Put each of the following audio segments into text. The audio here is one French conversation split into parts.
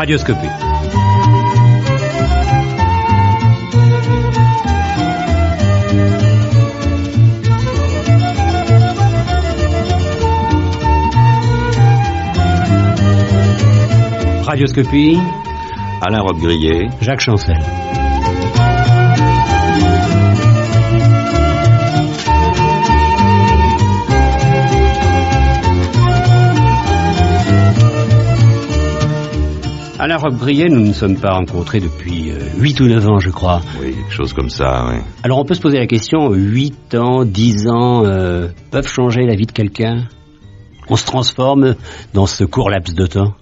Radioscopie. Radioscopie. Alain Robbe-Grillet. Jacques Chancel. Alain Robbe-Grillet, nous ne nous sommes pas rencontrés depuis 8 ou 9 ans, je crois. Oui, quelque chose comme ça, oui. Alors on peut se poser la question, 8 ans, 10 ans, peuvent changer la vie de quelqu'un? On se transforme dans ce court laps de temps?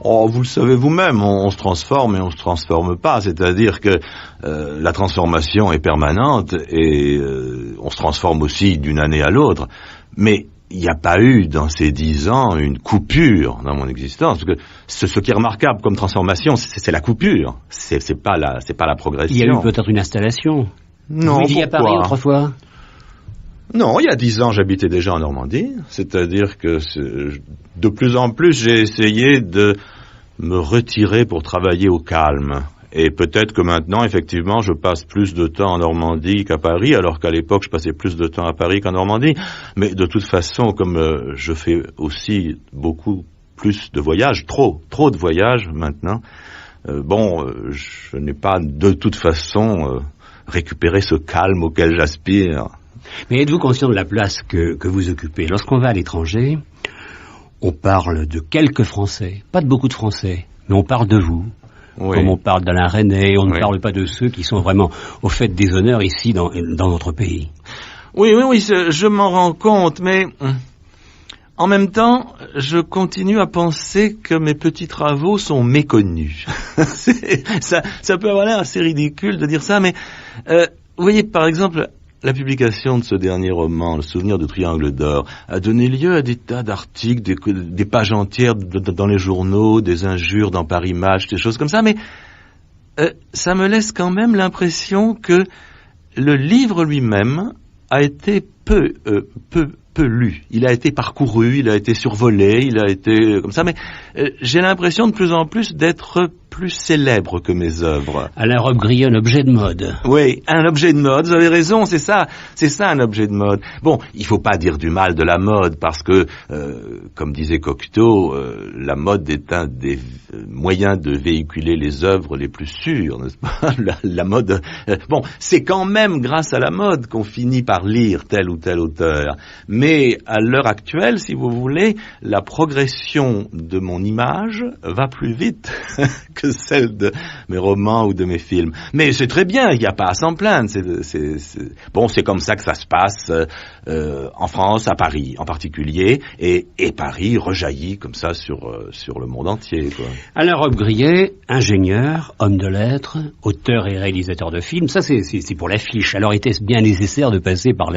Oh, vous le savez vous-même, on se transforme et on se transforme pas. C'est-à-dire que la transformation est permanente et on se transforme aussi d'une année à l'autre. Mais il n'y a pas eu dans ces 10 ans une coupure dans mon existence. Parce que ce qui est remarquable comme transformation, c'est la coupure. C'est pas la progression. Il y a eu peut-être une installation. Non, vous viviez à Paris autrefois? Non, il y a 10 ans, j'habitais déjà en Normandie. C'est-à-dire que de plus en plus, j'ai essayé de me retirer pour travailler au calme. Et peut-être que maintenant, effectivement, je passe plus de temps en Normandie qu'à Paris, alors qu'à l'époque, je passais plus de temps à Paris qu'en Normandie. Mais de toute façon, comme je fais aussi beaucoup plus de voyages, trop de voyages maintenant, je n'ai pas de toute façon récupéré ce calme auquel j'aspire. Mais êtes-vous conscient de la place que vous occupez? Lorsqu'on va à l'étranger, on parle de quelques Français, pas de beaucoup de Français, mais on parle de vous. Oui. Comme on parle d'Alain Resnais, on ne parle pas de ceux qui sont vraiment au fait des honneurs ici dans notre pays. Oui, je m'en rends compte, mais en même temps, je continue à penser que mes petits travaux sont méconnus. Ça peut avoir l'air assez ridicule de dire ça, mais vous voyez, par exemple, la publication de ce dernier roman, Le souvenir de Triangle d'or, a donné lieu à des tas d'articles, des pages entières dans les journaux, des injures dans Paris Match, des choses comme ça, mais ça me laisse quand même l'impression que le livre lui-même a été peu lu. Il a été parcouru, il a été survolé, il a été comme ça, mais j'ai l'impression de plus en plus d'être plus célèbre que mes œuvres. Alain Robbe-Grillet, un objet de mode. Oui, un objet de mode, vous avez raison, c'est ça un objet de mode. Bon, il faut pas dire du mal de la mode, parce que, comme disait Cocteau, la mode est un des moyens de véhiculer les œuvres les plus sûres, n'est-ce pas? La mode, c'est quand même grâce à la mode qu'on finit par lire tel ou tel auteur. Mais à l'heure actuelle, si vous voulez, la progression de mon image va plus vite que celle de mes romans ou de mes films. Mais c'est très bien, il n'y a pas à s'en plaindre. C'est comme ça que ça se passe en France, à Paris en particulier, et Paris rejaillit comme ça sur le monde entier, quoi. Alain Robbe-Grillet, ingénieur, homme de lettres, auteur et réalisateur de films, ça c'est pour l'affiche. Alors était-ce bien nécessaire de passer par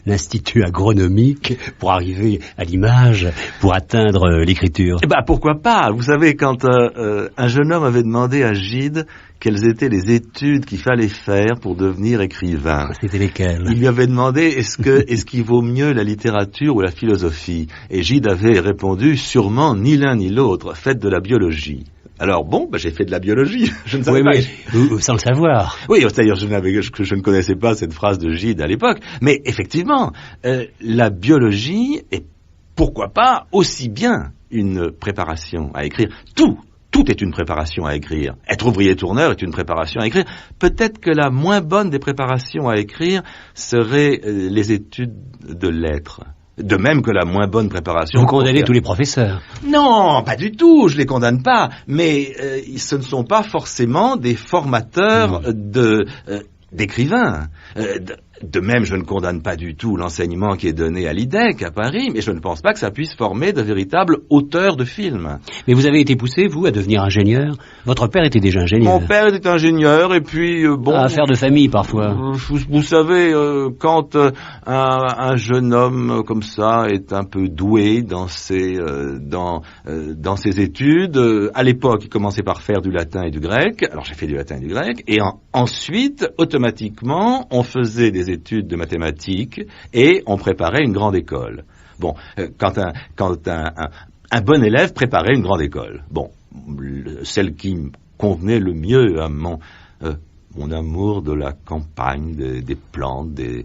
l'Institut agronomique pour arriver à l'image, pour atteindre l'écriture? Pourquoi pas? Vous savez, quand un jeune homme avait demandé à Gide quelles étaient les études qu'il fallait faire pour devenir écrivain. C'était lesquelles? Il lui avait demandé est-ce qu'il vaut mieux la littérature ou la philosophie? Et Gide avait répondu sûrement ni l'un ni l'autre, faites de la biologie. Alors j'ai fait de la biologie, je ne savais pas. Mais sans le savoir. Oui, c'est-à-dire je ne connaissais pas cette phrase de Gide à l'époque, mais effectivement, la biologie est pourquoi pas aussi bien une préparation à écrire. Tout est une préparation à écrire. Être ouvrier tourneur est une préparation à écrire. Peut-être que la moins bonne des préparations à écrire serait les études de lettres. De même que la moins bonne préparation... Vous condamnez tous les professeurs? Non, pas du tout, je les condamne pas. Mais ce ne sont pas forcément des formateurs d'écrivains. De même, je ne condamne pas du tout l'enseignement qui est donné à l'IDEC à Paris, mais je ne pense pas que ça puisse former de véritables auteurs de films. Mais vous avez été poussé, vous, à devenir ingénieur? Votre père était déjà ingénieur. Mon père était ingénieur, et puis affaire de famille, parfois. Vous savez, quand un jeune homme comme ça est un peu doué dans ses études, à l'époque, il commençait par faire du latin et du grec. Alors j'ai fait du latin et du grec, et ensuite, automatiquement, on faisait des études de mathématiques et on préparait une grande école. Bon, quand un bon élève préparait une grande école. Bon, celle qui convenait le mieux à mon amour de la campagne, des plantes, des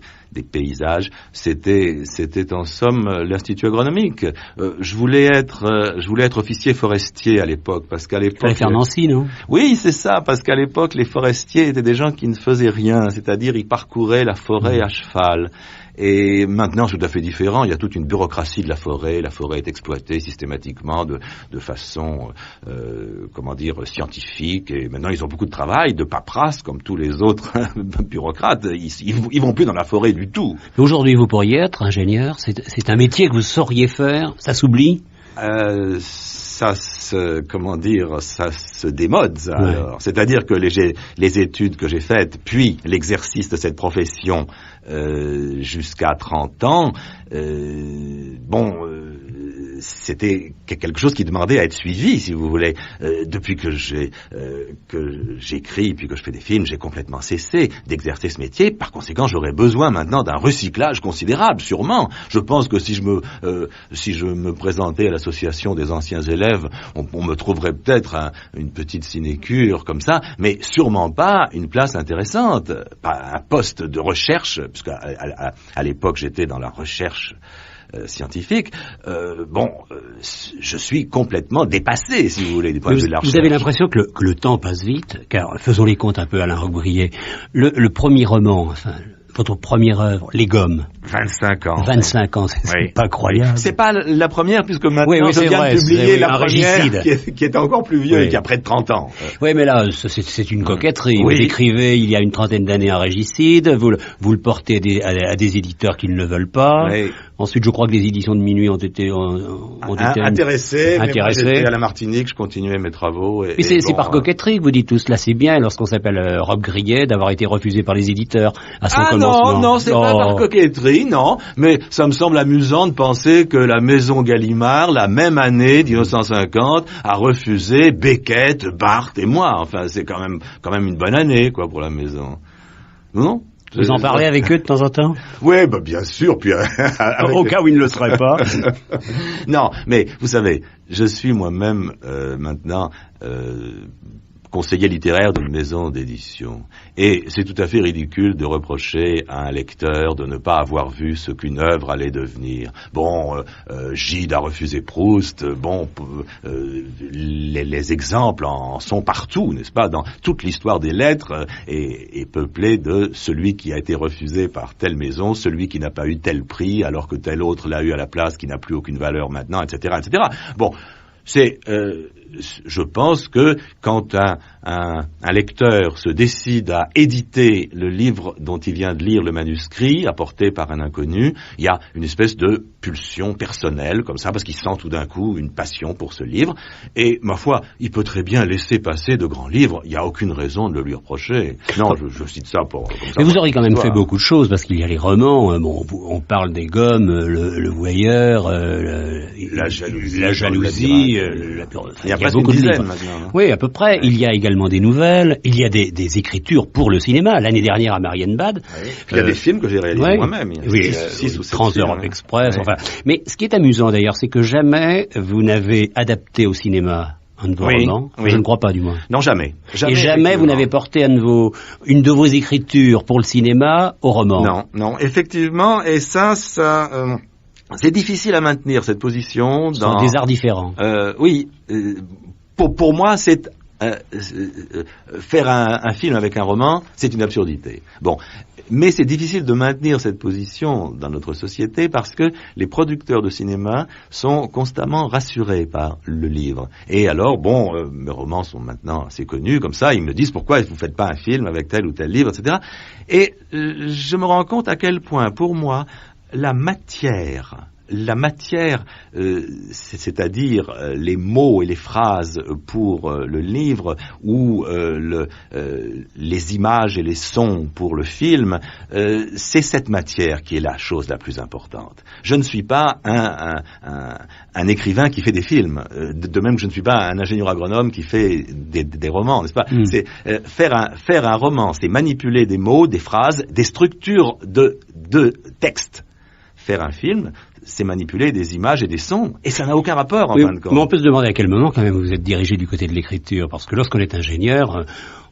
paysages, c'était en somme l'Institut agronomique. Je voulais être officier forestier à l'époque, parce qu'à l'époque... Il fallait faire Nancy, non? Oui, c'est ça, parce qu'à l'époque, les forestiers étaient des gens qui ne faisaient rien, c'est-à-dire ils parcouraient la forêt à cheval. Et maintenant, c'est tout à fait différent. Il y a toute une bureaucratie de la forêt. La forêt est exploitée systématiquement de façon, scientifique. Et maintenant, ils ont beaucoup de travail, de paperasse, comme tous les autres bureaucrates. Ils vont plus dans la forêt du tout. Aujourd'hui, vous pourriez être ingénieur. C'est un métier que vous sauriez faire. Ça s'oublie. Ça se démode, ça, ouais. Alors. C'est-à-dire que les études que j'ai faites, puis l'exercice de cette profession jusqu'à 30 ans, c'était quelque chose qui demandait à être suivi, si vous voulez. Depuis que j'écris, puis que je fais des films, j'ai complètement cessé d'exercer ce métier. Par conséquent, j'aurais besoin maintenant d'un recyclage considérable, sûrement. Je pense que si je me présentais à l'association des anciens élèves, on me trouverait peut-être une petite sinécure comme ça, mais sûrement pas une place intéressante, pas un poste de recherche, puisque à l'époque j'étais dans la recherche scientifique. Je suis complètement dépassé, si vous voulez, du point de vue de la recherche. Vous avez l'impression que le temps passe vite, car faisons les comptes un peu, Alain Robbe-Grillet. Le premier roman, votre première œuvre, Les Gommes. 25 ans. 25 ans, c'est pas croyable. C'est pas la première, puisque maintenant je viens de publier la première, qui est encore plus vieux et qui a près de 30 ans. Oui, mais là, c'est une coquetterie. Oui. Vous écrivez il y a une trentaine d'années un régicide, vous le portez à des éditeurs qui ne le veulent pas. Oui. Ensuite, je crois que les éditions de Minuit ont été intéressées. Mais moi, j'étais à la Martinique, je continuais mes travaux. Mais c'est par coquetterie que vous dites tout cela. C'est bien, lorsqu'on s'appelle Robbe-Grillet, d'avoir été refusé par les éditeurs à son commencement. Non, c'est pas par coquetterie, non. Mais ça me semble amusant de penser que la maison Gallimard, la même année, 1950, a refusé Beckett, Barthes et moi. Enfin, c'est quand même une bonne année, quoi, pour la maison. Non? Vous en parlez avec eux de temps en temps? Oui, bien sûr. Puis au cas où ils ne le seraient pas. Non, mais vous savez, je suis moi-même maintenant conseiller littéraire d'une maison d'édition. Et c'est tout à fait ridicule de reprocher à un lecteur de ne pas avoir vu ce qu'une œuvre allait devenir. Gide a refusé Proust. Les exemples en sont partout, n'est-ce pas? Dans toute l'histoire des lettres est peuplée de celui qui a été refusé par telle maison, celui qui n'a pas eu tel prix, alors que tel autre l'a eu à la place, qui n'a plus aucune valeur maintenant, etc., etc. Je pense que quand un lecteur se décide à éditer le livre dont il vient de lire le manuscrit, apporté par un inconnu, il y a une espèce de pulsion personnelle, comme ça, parce qu'il sent tout d'un coup une passion pour ce livre. Et, ma foi, il peut très bien laisser passer de grands livres. Il n'y a aucune raison de le lui reprocher. Non, je cite ça pour... Comme ça. Mais vous aurez quand même fait beaucoup de choses, parce qu'il y a les romans, on parle des Gommes, le Voyeur, la jalousie, il y a presque une dizaine maintenant. Oui, à peu près. Il y a également des nouvelles, il y a des écritures pour le cinéma. L'année dernière à Marienbad. Oui. Il y a des films que j'ai réalisés moi-même. Oui, 6 ou 7 Trans-Europe Express. Oui. Enfin. Mais ce qui est amusant d'ailleurs, c'est que jamais vous n'avez adapté au cinéma un de vos romans. Oui. Je ne crois pas, du moins. Non, jamais. Et jamais vous n'avez porté une de vos écritures pour le cinéma au roman. Non, effectivement. Et ça. C'est difficile à maintenir cette position. Ce sont des arts différents. Oui. Pour moi, c'est faire un film avec un roman, c'est une absurdité. Mais c'est difficile de maintenir cette position dans notre société parce que les producteurs de cinéma sont constamment rassurés par le livre. Et alors, mes romans sont maintenant assez connus, comme ça, ils me disent pourquoi vous faites pas un film avec tel ou tel livre, etc. Et je me rends compte à quel point, pour moi, la matière, c'est-à-dire les mots et les phrases pour le livre ou les images et les sons pour le film, c'est cette matière qui est la chose la plus importante. Je ne suis pas un écrivain qui fait des films, de même que je ne suis pas un ingénieur agronome qui fait des romans, n'est-ce pas? C'est faire un roman, c'est manipuler des mots, des phrases, des structures de texte. Faire un film, c'est manipuler des images et des sons, et ça n'a aucun rapport en fin de compte. Mais on peut se demander à quel moment quand même vous êtes dirigé du côté de l'écriture, parce que lorsqu'on est ingénieur,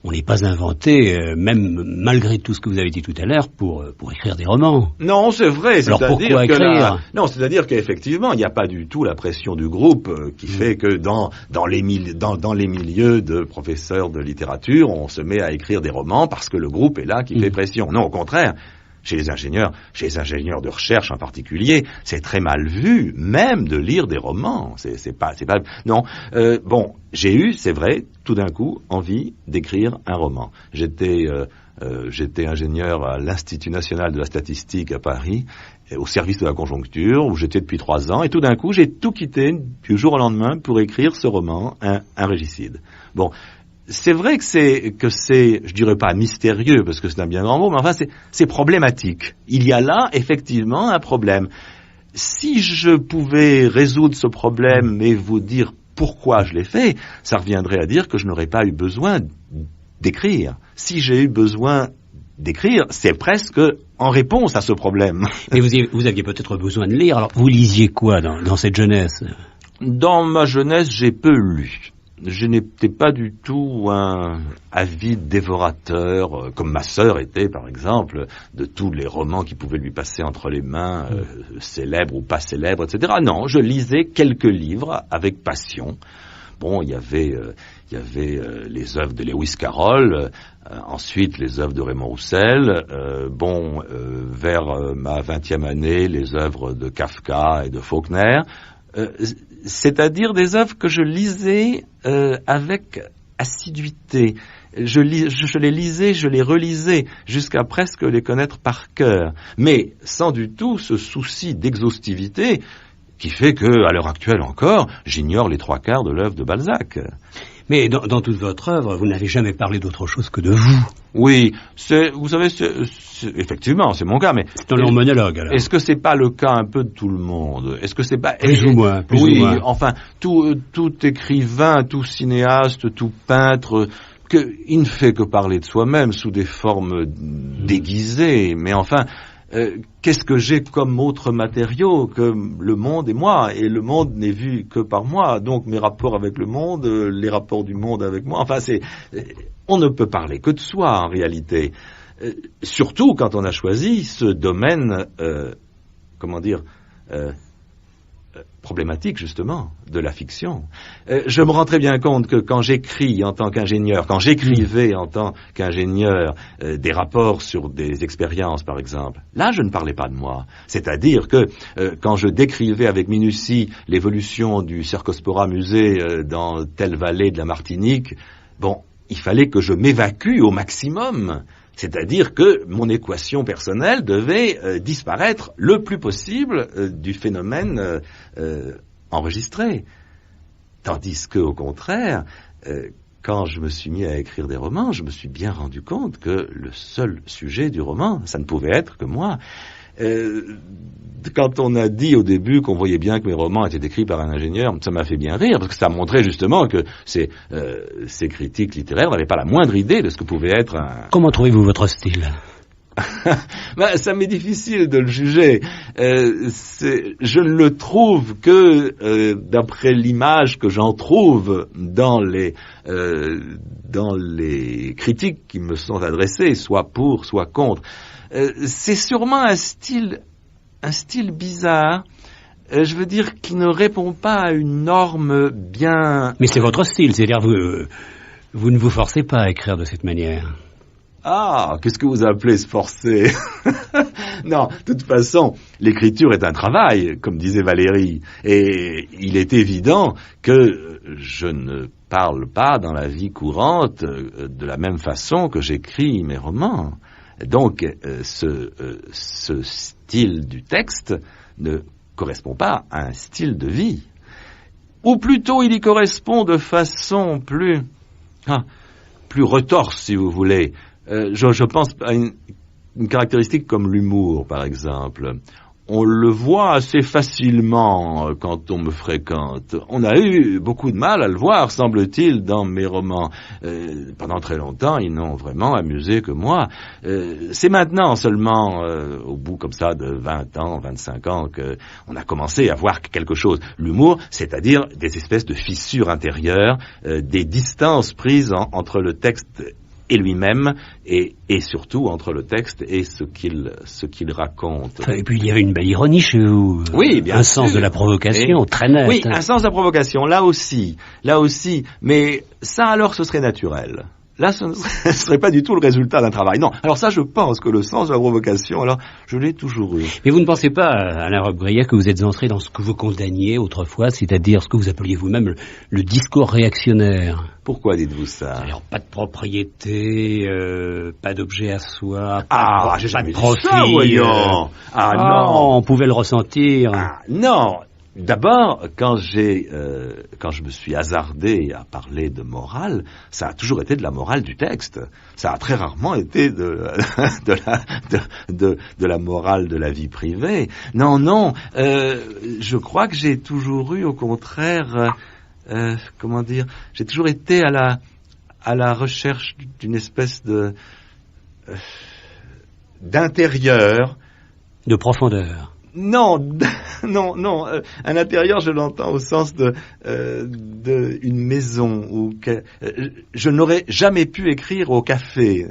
on n'est pas inventé, même malgré tout ce que vous avez dit tout à l'heure, pour écrire des romans. Non, c'est vrai. Alors pourquoi écrire ? Non, c'est-à-dire qu'effectivement, il n'y a pas du tout la pression du groupe qui fait que dans les milieux de professeurs de littérature, on se met à écrire des romans parce que le groupe est là qui fait pression. Non, au contraire. Chez les ingénieurs de recherche en particulier, c'est très mal vu, même de lire des romans. C'est pas. Non. Bon, j'ai eu, c'est vrai, tout d'un coup, envie d'écrire un roman. J'étais ingénieur à l'Institut national de la statistique à Paris, au service de la conjoncture, où j'étais depuis 3 ans, et tout d'un coup, j'ai tout quitté du jour au lendemain pour écrire ce roman, un régicide. Bon. C'est vrai que c'est, je dirais pas mystérieux, parce que c'est un bien grand mot, mais enfin c'est problématique. Il y a là, effectivement, un problème. Si je pouvais résoudre ce problème et vous dire pourquoi je l'ai fait, ça reviendrait à dire que je n'aurais pas eu besoin d'écrire. Si j'ai eu besoin d'écrire, c'est presque en réponse à ce problème. Et vous aviez peut-être besoin de lire, alors vous lisiez quoi dans cette jeunesse ? Dans ma jeunesse, j'ai peu lu. Je n'étais pas du tout un avide dévorateur, comme ma sœur était, par exemple, de tous les romans qui pouvaient lui passer entre les mains, célèbres ou pas célèbres, etc. Non, je lisais quelques livres avec passion. Bon, il y avait les œuvres de Lewis Carroll, ensuite les œuvres de Raymond Roussel, vers ma 20e année, les œuvres de Kafka et de Faulkner, c'est-à-dire des œuvres que je lisais avec assiduité. Je les lisais, je les relisais, jusqu'à presque les connaître par cœur, mais sans du tout ce souci d'exhaustivité qui fait que, à l'heure actuelle encore, j'ignore les 3/4 de l'œuvre de Balzac. Mais dans toute votre œuvre, vous n'avez jamais parlé d'autre chose que de vous. Oui, vous savez, effectivement, c'est mon cas, mais... C'est un long monologue, alors. Est-ce que c'est pas le cas un peu de tout le monde? Est-ce que c'est pas... Plus ou moins. Oui, enfin, tout écrivain, tout cinéaste, tout peintre, il ne fait que parler de soi-même sous des formes déguisées, mais enfin... qu'est-ce que j'ai comme autre matériau que le monde et moi? Et le monde n'est vu que par moi. Donc mes rapports avec le monde, les rapports du monde avec moi. Enfin, on ne peut parler que de soi en réalité. Surtout quand on a choisi ce domaine, problématique justement de la fiction. Je me rends très bien compte que quand j'écris en tant qu'ingénieur, quand j'écrivais en tant qu'ingénieur des rapports sur des expériences par exemple, là je ne parlais pas de moi. C'est-à-dire que quand je décrivais avec minutie l'évolution du Cercospora musée dans telle vallée de la Martinique, il fallait que je m'évacue au maximum. C'est-à-dire que mon équation personnelle devait disparaître le plus possible du phénomène enregistré. Tandis que, au contraire, quand je me suis mis à écrire des romans, je me suis bien rendu compte que le seul sujet du roman, ça ne pouvait être que moi. Quand on a dit au début qu'on voyait bien que mes romans étaient écrits par un ingénieur, ça m'a fait bien rire, parce que ça montrait justement que ces critiques littéraires n'avaient pas la moindre idée de ce que pouvait être un... Comment trouvez-vous votre style? Ça m'est difficile de le juger. Je ne le trouve que d'après l'image que j'en trouve dans les critiques qui me sont adressées, soit pour, soit contre. C'est sûrement un style bizarre, je veux dire, qui ne répond pas à une norme bien... Mais c'est votre style, c'est-à-dire vous ne vous forcez pas à écrire de cette manière. Ah, qu'est-ce que vous appelez se forcer? Non, de toute façon, l'écriture est un travail, comme disait Valérie, et il est évident que je ne parle pas dans la vie courante de la même façon que j'écris mes romans. Donc, ce style du texte ne correspond pas à un style de vie. Ou plutôt, il y correspond de façon plus retorse, si vous voulez. Je pense à une caractéristique comme l'humour, par exemple. on le voit assez facilement quand on me fréquente. On a eu beaucoup de mal à le voir, semble-t-il, dans mes romans. Pendant très longtemps, ils n'ont vraiment amusé que moi. C'est maintenant seulement, au bout comme ça de 20 ans, 25 ans, qu'on a commencé à voir quelque chose. L'humour, c'est-à-dire des espèces de fissures intérieures, des distances prises entre le texte et lui-même, et surtout entre le texte et ce qu'il raconte. Et puis il y avait une belle ironie chez vous. Oui, bien sûr. Un sens de la provocation très net. Oui, un sens de la provocation, là aussi. Mais ça alors ce serait naturel. Là, ce ne serait pas du tout le résultat d'un travail. Non. Alors ça, je pense que le sens de la provocation, alors, je l'ai toujours eu. Mais vous ne pensez pas, Alain Robbe-Grillet, que vous êtes entré dans ce que vous condamniez autrefois, c'est-à-dire ce que vous appeliez vous-même le discours réactionnaire? Pourquoi dites-vous ça? Alors, pas de propriété, pas d'objet à soi, pas de profit. Ça, voyons. Non. On pouvait le ressentir. Non. D'abord, quand je me suis hasardé à parler de morale, ça a toujours été de la morale du texte. Ça a très rarement été de la morale de la vie privée. Non, je crois que j'ai toujours eu, au contraire, j'ai toujours été à la recherche d'une espèce d'intérieur. De profondeur. Non, un intérieur, je l'entends au sens de une maison où je n'aurais jamais pu écrire au café,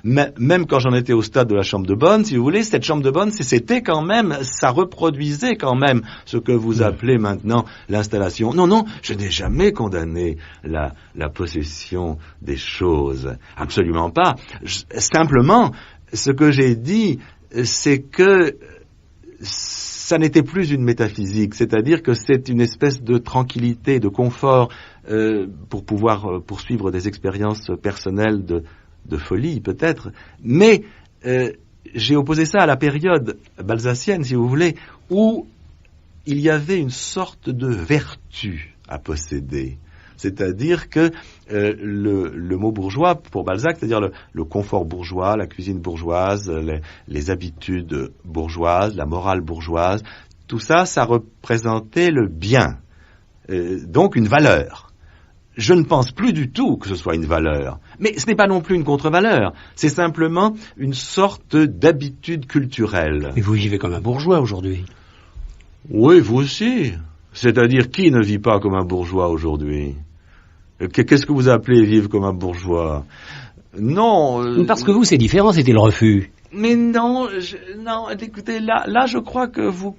même quand j'en étais au stade de la chambre de bonne, si vous voulez. Cette chambre de bonne, c'était quand même, ça reproduisait quand même ce que vous appelez maintenant l'installation. Non, je n'ai jamais condamné la possession des choses, absolument pas. Simplement, ce que j'ai dit, c'est que ça n'était plus une métaphysique, c'est-à-dire que c'est une espèce de tranquillité, de confort pour pouvoir poursuivre des expériences personnelles de folie peut-être, mais j'ai opposé ça à la période balzacienne, si vous voulez, où il y avait une sorte de vertu à posséder. C'est-à-dire que le mot bourgeois, pour Balzac, c'est-à-dire le confort bourgeois, la cuisine bourgeoise, les habitudes bourgeoises, la morale bourgeoise, tout ça, ça représentait le bien, donc une valeur. Je ne pense plus du tout que ce soit une valeur, mais ce n'est pas non plus une contre-valeur, c'est simplement une sorte d'habitude culturelle. Mais vous vivez comme un bourgeois aujourd'hui. Oui, vous aussi. C'est-à-dire, qui ne vit pas comme un bourgeois aujourd'hui? Qu'est-ce que vous appelez vivre comme un bourgeois? Non. Parce que vous, c'est différent, c'était le refus. Mais non, écoutez, là, je crois que vous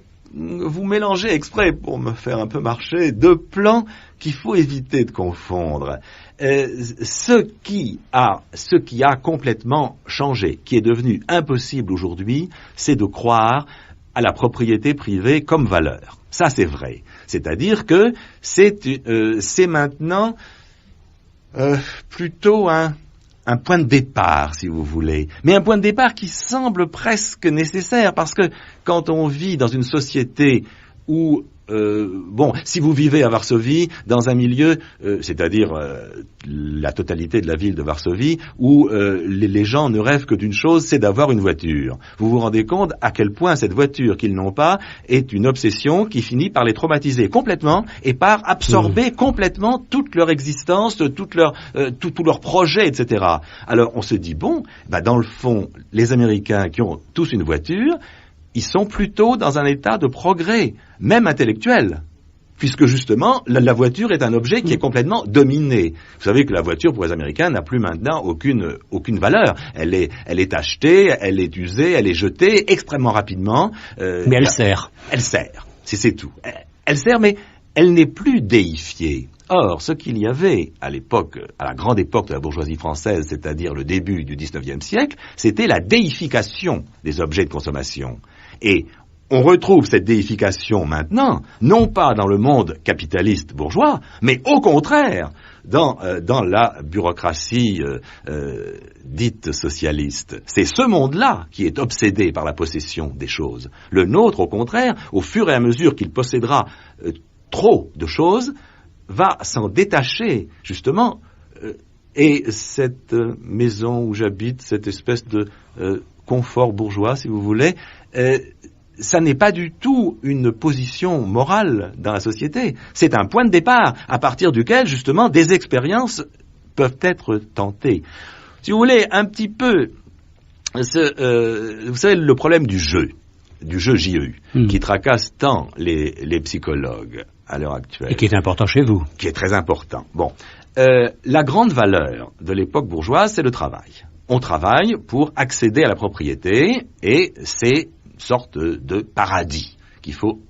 mélangez exprès pour me faire un peu marcher deux plans qu'il faut éviter de confondre. Ce qui a complètement changé, qui est devenu impossible aujourd'hui, c'est de croire à la propriété privée comme valeur. Ça, c'est vrai. C'est-à-dire que c'est maintenant plutôt un point de départ, si vous voulez. Mais un point de départ qui semble presque nécessaire, parce que quand on vit dans une société où si vous vivez à Varsovie, dans un milieu, c'est-à-dire la totalité de la ville de Varsovie, où les gens ne rêvent que d'une chose, c'est d'avoir une voiture. Vous vous rendez compte à quel point cette voiture qu'ils n'ont pas est une obsession qui finit par les traumatiser complètement et par absorber complètement toute leur existence, tous leurs projets, etc. Alors on se dit, dans le fond, les Américains qui ont tous une voiture, ils sont plutôt dans un état de progrès, même intellectuel, puisque justement, la voiture est un objet qui est complètement dominé. Vous savez que la voiture, pour les Américains, n'a plus maintenant aucune valeur. Elle est achetée, elle est usée, elle est jetée extrêmement rapidement. Mais elle sert. Elle sert, c'est tout. Elle sert, mais elle n'est plus déifiée. Or, ce qu'il y avait à l'époque, à la grande époque de la bourgeoisie française, c'est-à-dire le début du XIXe siècle, c'était la déification des objets de consommation. Et on retrouve cette déification maintenant, non pas dans le monde capitaliste bourgeois, mais au contraire, dans la bureaucratie dite socialiste. C'est ce monde-là qui est obsédé par la possession des choses. Le nôtre, au contraire, au fur et à mesure qu'il possédera trop de choses, va s'en détacher, justement, et cette maison où j'habite, cette espèce de confort bourgeois, si vous voulez, ça n'est pas du tout une position morale dans la société. C'est un point de départ à partir duquel, justement, des expériences peuvent être tentées. Si vous voulez, un petit peu, vous savez, le problème du jeu JEU, qui tracasse tant les psychologues à l'heure actuelle. Et qui est important chez vous. Qui est très important. Bon. La grande valeur de l'époque bourgeoise, c'est le travail. On travaille pour accéder à la propriété et c'est une sorte de paradis qu'il faut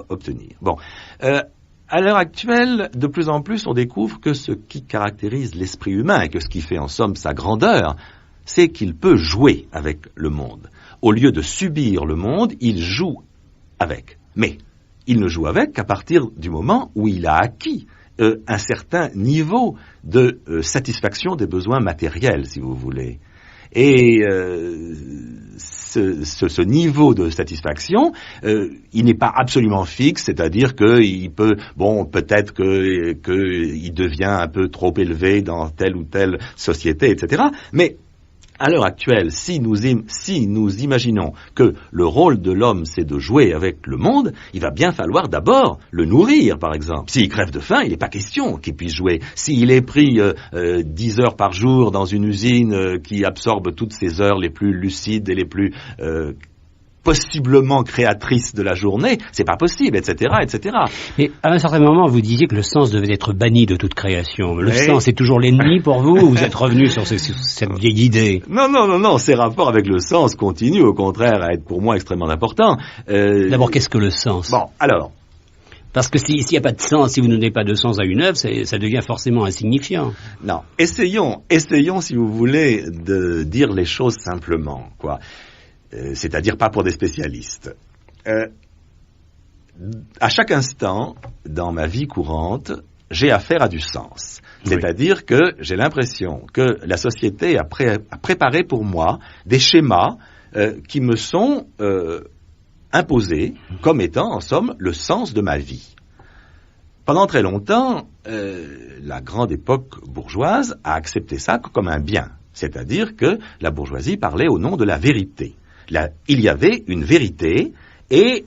obtenir. Bon. À l'heure actuelle, de plus en plus, on découvre que ce qui caractérise l'esprit humain et que ce qui fait en somme sa grandeur, c'est qu'il peut jouer avec le monde. Au lieu de subir le monde, il joue avec. Mais il ne joue avec qu'à partir du moment où il a acquis un certain niveau de satisfaction des besoins matériels, si vous voulez. Et ce niveau de satisfaction, il n'est pas absolument fixe, c'est-à-dire qu'il peut, peut-être qu'il devient un peu trop élevé dans telle ou telle société, etc. Mais à l'heure actuelle, si nous imaginons que le rôle de l'homme, c'est de jouer avec le monde, il va bien falloir d'abord le nourrir, par exemple. S'il crève de faim, il n'est pas question qu'il puisse jouer. S'il est pris 10 heures par jour dans une usine qui absorbe toutes ses heures les plus lucides et les plus possiblement créatrices de la journée, c'est pas possible, etc., etc. Et à un certain moment, vous disiez que le sens devait être banni de toute création. Le sens est toujours l'ennemi pour vous, ou vous êtes revenu sur cette vieille idée? Non, ces rapports avec le sens continuent, au contraire, à être pour moi extrêmement importants. D'abord, qu'est-ce que le sens? Bon, alors... Parce que s'il n'y a pas de sens, si vous ne donnez pas de sens à une œuvre, ça devient forcément insignifiant. Non, essayons, si vous voulez, de dire les choses simplement, quoi. C'est-à-dire pas pour des spécialistes. À chaque instant, dans ma vie courante, j'ai affaire à du sens. C'est-à-dire que j'ai l'impression que la société a préparé pour moi des schémas qui me sont imposés comme étant, en somme, le sens de ma vie. Pendant très longtemps, la grande époque bourgeoise a accepté ça comme un bien. C'est-à-dire que la bourgeoisie parlait au nom de la vérité. Il y avait une vérité et,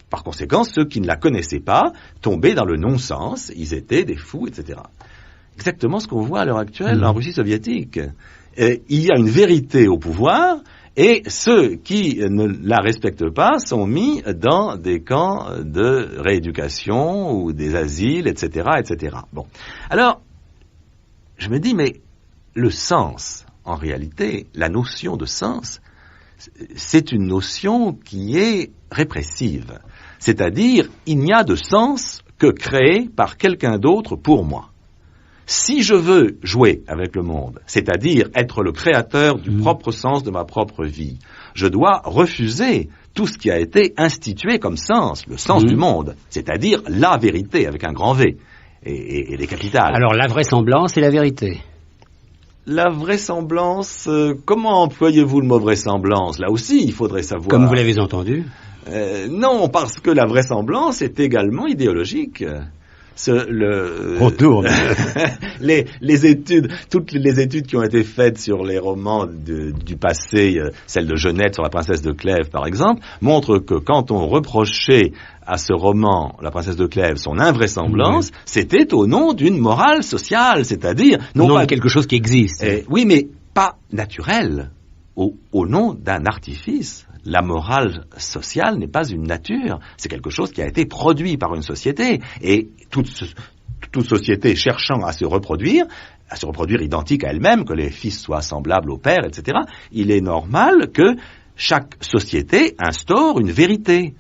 par conséquent, ceux qui ne la connaissaient pas tombaient dans le non-sens, ils étaient des fous, etc. Exactement ce qu'on voit à l'heure actuelle en Russie soviétique. Il y a une vérité au pouvoir et ceux qui ne la respectent pas sont mis dans des camps de rééducation ou des asiles, etc., etc. Bon. Alors, je me dis, mais le sens, en réalité, la notion de sens, c'est une notion qui est répressive. C'est-à-dire, il n'y a de sens que créé par quelqu'un d'autre pour moi. Si je veux jouer avec le monde, c'est-à-dire être le créateur du propre sens de ma propre vie, je dois refuser tout ce qui a été institué comme sens, le sens du monde, c'est-à-dire la vérité avec un grand V et des capitales. Alors la vraisemblance et la vérité. La vraisemblance, comment employez-vous le mot vraisemblance? Là aussi, il faudrait savoir. Comme vous l'avez entendu. Non, parce que la vraisemblance est également idéologique. Retourne. Toutes les études qui ont été faites sur les romans du passé, celle de Genette sur la princesse de Clèves par exemple, montrent que quand on reprochait à ce roman, La princesse de Clèves, son invraisemblance, c'était au nom d'une morale sociale, c'est-à-dire... Au nom de quelque chose qui existe. Oui, mais pas naturel, au nom d'un artifice. La morale sociale n'est pas une nature, c'est quelque chose qui a été produit par une société. Et toute société cherchant à se reproduire identique à elle-même, que les fils soient semblables au père, etc., il est normal que chaque société instaure une vérité.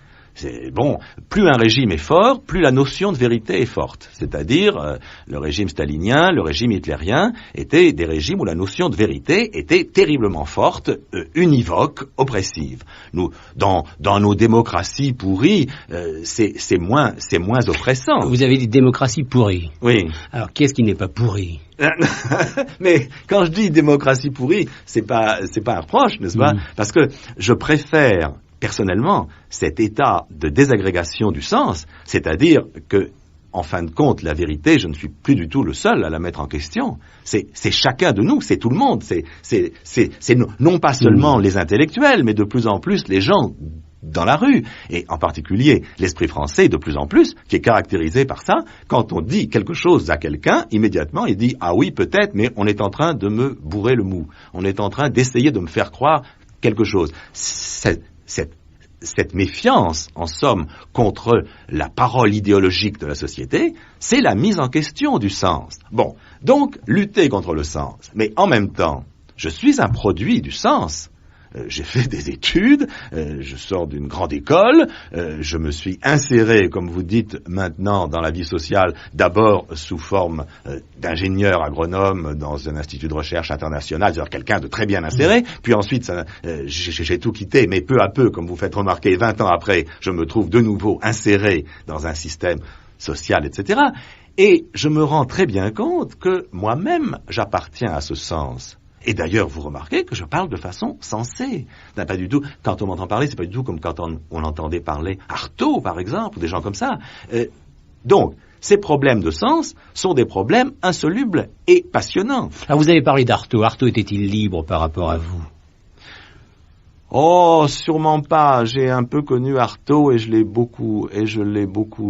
Plus un régime est fort, plus la notion de vérité est forte. C'est-à-dire, le régime stalinien, le régime hitlérien étaient des régimes où la notion de vérité était terriblement forte, univoque, oppressive. Nous, dans nos démocraties pourries, c'est moins oppressant. Vous avez dit démocratie pourrie. Oui. Alors, qu'est-ce qui n'est pas pourri? Mais quand je dis démocratie pourrie, c'est pas un reproche, n'est-ce pas? Parce que je préfère personnellement, cet état de désagrégation du sens, c'est-à-dire que, en fin de compte, la vérité, je ne suis plus du tout le seul à la mettre en question. C'est chacun de nous, c'est tout le monde. C'est non pas seulement les intellectuels, mais de plus en plus les gens dans la rue, et en particulier l'esprit français de plus en plus, qui est caractérisé par ça. Quand on dit quelque chose à quelqu'un, immédiatement il dit « Ah oui, peut-être, mais on est en train de me bourrer le mou. On est en train d'essayer de me faire croire quelque chose. » Cette méfiance, en somme, contre la parole idéologique de la société, c'est la mise en question du sens. Bon, donc, lutter contre le sens. Mais en même temps, je suis un produit du sens. J'ai fait des études, je sors d'une grande école, je me suis inséré, comme vous dites maintenant, dans la vie sociale, d'abord sous forme d'ingénieur agronome dans un institut de recherche international, c'est-à-dire quelqu'un de très bien inséré, puis ensuite j'ai tout quitté, mais peu à peu, comme vous faites remarquer, 20 ans après, je me trouve de nouveau inséré dans un système social, etc. Et je me rends très bien compte que moi-même, j'appartiens à ce sens. Et d'ailleurs, vous remarquez que je parle de façon sensée. Pas du tout, quand on m'entend parler, c'est pas du tout comme quand on entendait parler Artaud, par exemple, ou des gens comme ça. Donc, ces problèmes de sens sont des problèmes insolubles et passionnants. Ah, vous avez parlé d'Artaud. Artaud était-il libre par rapport à vous? Oh, sûrement pas. J'ai un peu connu Artaud et je l'ai beaucoup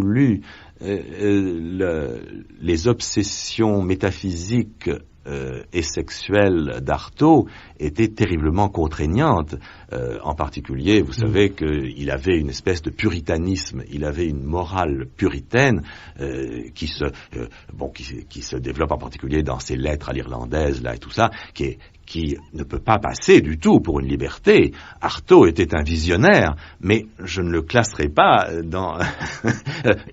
lu. Les obsessions métaphysiques et sexuelle d'Artaud était terriblement contraignante. En particulier, vous savez qu'il avait une espèce de puritanisme, il avait une morale puritaine qui se développe en particulier dans ses lettres à l'irlandaise là et tout ça, qui ne peut pas passer du tout pour une liberté. Artaud était un visionnaire, mais je ne le classerai pas dans...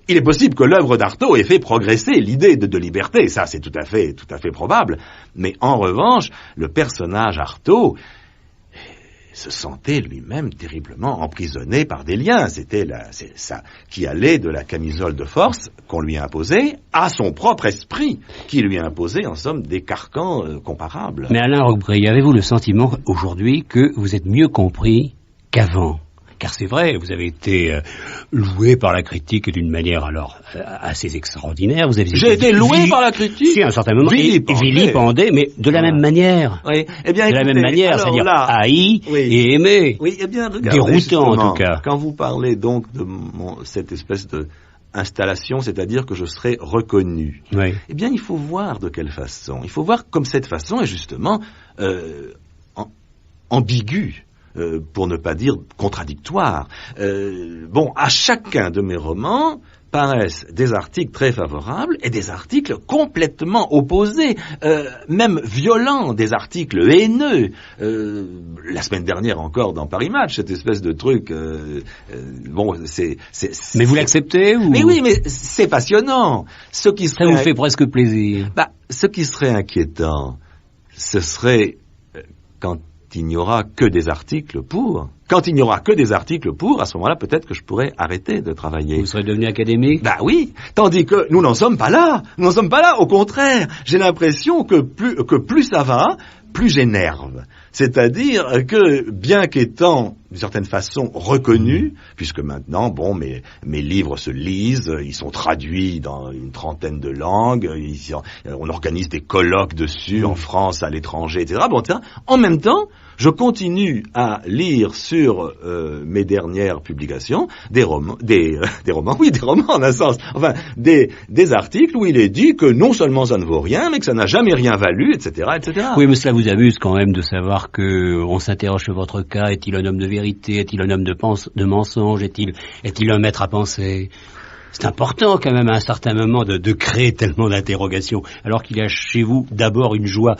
Il est possible que l'œuvre d'Artaud ait fait progresser l'idée de liberté, ça c'est tout à fait probable, mais en revanche, le personnage Artaud se sentait lui-même terriblement emprisonné par des liens. C'est ça qui allait de la camisole de force qu'on lui imposait à son propre esprit qui lui imposait en somme des carcans comparables. Mais Alain Roquebrune, avez-vous le sentiment aujourd'hui que vous êtes mieux compris qu'avant? Car c'est vrai, vous avez été loué par la critique d'une manière alors assez extraordinaire. J'ai été loué par la critique. Si, à un certain moment, vilipendé, mais de la même manière. Oui. Eh bien, de la même manière, c'est-à-dire haï et aimé. Oui, eh bien, regardez, déroutant en tout cas. Quand vous parlez donc de cette espèce de installation, c'est-à-dire que je serai reconnu. Oui. Eh bien, il faut voir de quelle façon. Il faut voir comme cette façon est justement ambiguë. Pour ne pas dire contradictoire. À chacun de mes romans paraissent des articles très favorables et des articles complètement opposés, même violents, des articles haineux. La semaine dernière encore dans Paris Match, cette espèce de truc. Mais vous l'acceptez ou... Mais oui, mais c'est passionnant. Ça vous fait presque plaisir. Ce qui serait inquiétant, ce serait quand il n'y aura que des articles pour. Quand il n'y aura que des articles pour, à ce moment-là, peut-être que je pourrais arrêter de travailler. Vous serez devenu académique? Oui. Tandis que nous n'en sommes pas là. Nous n'en sommes pas là. Au contraire, j'ai l'impression que plus ça va, plus j'énerve. C'est-à-dire que, bien qu'étant, d'une certaine façon, reconnu, puisque maintenant, mes livres se lisent, ils sont traduits dans une trentaine de langues, on organise des colloques dessus en France, à l'étranger, etc. En même temps, je continue à lire sur mes dernières publications des romans en un sens, des articles où il est dit que non seulement ça ne vaut rien, mais que ça n'a jamais rien valu, etc., etc. Oui, mais cela vous amuse quand même de savoir que on s'interroge sur votre cas. Est-il un homme de vérité? Est-il un homme de mensonge? Est-il un maître à penser? C'est important quand même à un certain moment de créer tellement d'interrogations, alors qu'il y a chez vous d'abord une joie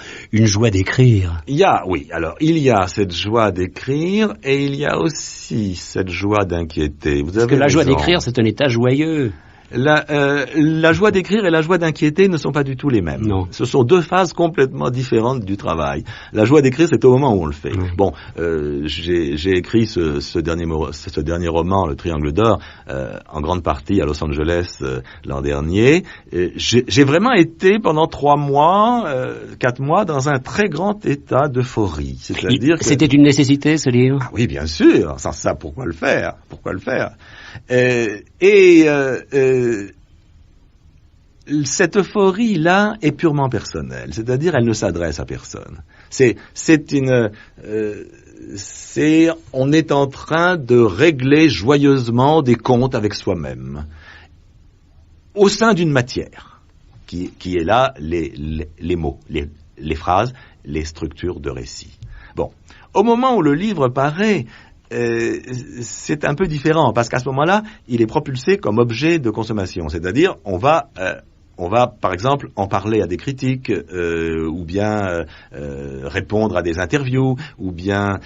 d'écrire. Il y a cette joie d'écrire et il y a aussi cette joie d'inquiéter. Parce que la joie d'écrire, c'est un état joyeux. La joie d'écrire et la joie d'inquiéter ne sont pas du tout les mêmes. Non. Ce sont deux phases complètement différentes du travail. La joie d'écrire, c'est au moment où on le fait. Oui. J'ai écrit ce dernier roman, Le Triangle d'Or, en grande partie à Los Angeles l'an dernier. J'ai vraiment été pendant 3 mois, 4 mois, dans un très grand état d'euphorie. C'est-à-dire que... C'était une nécessité, ce livre? Ah oui, bien sûr. Sans ça, pourquoi le faire? cette euphorie-là est purement personnelle, c'est-à-dire elle ne s'adresse à personne. On est en train de régler joyeusement des comptes avec soi-même, au sein d'une matière, qui est là les mots, les phrases, les structures de récit. Bon, au moment où le livre paraît, c'est un peu différent, parce qu'à ce moment-là, il est propulsé comme objet de consommation, c'est-à-dire on va par exemple en parler à des critiques, ou bien répondre à des interviews, ou bien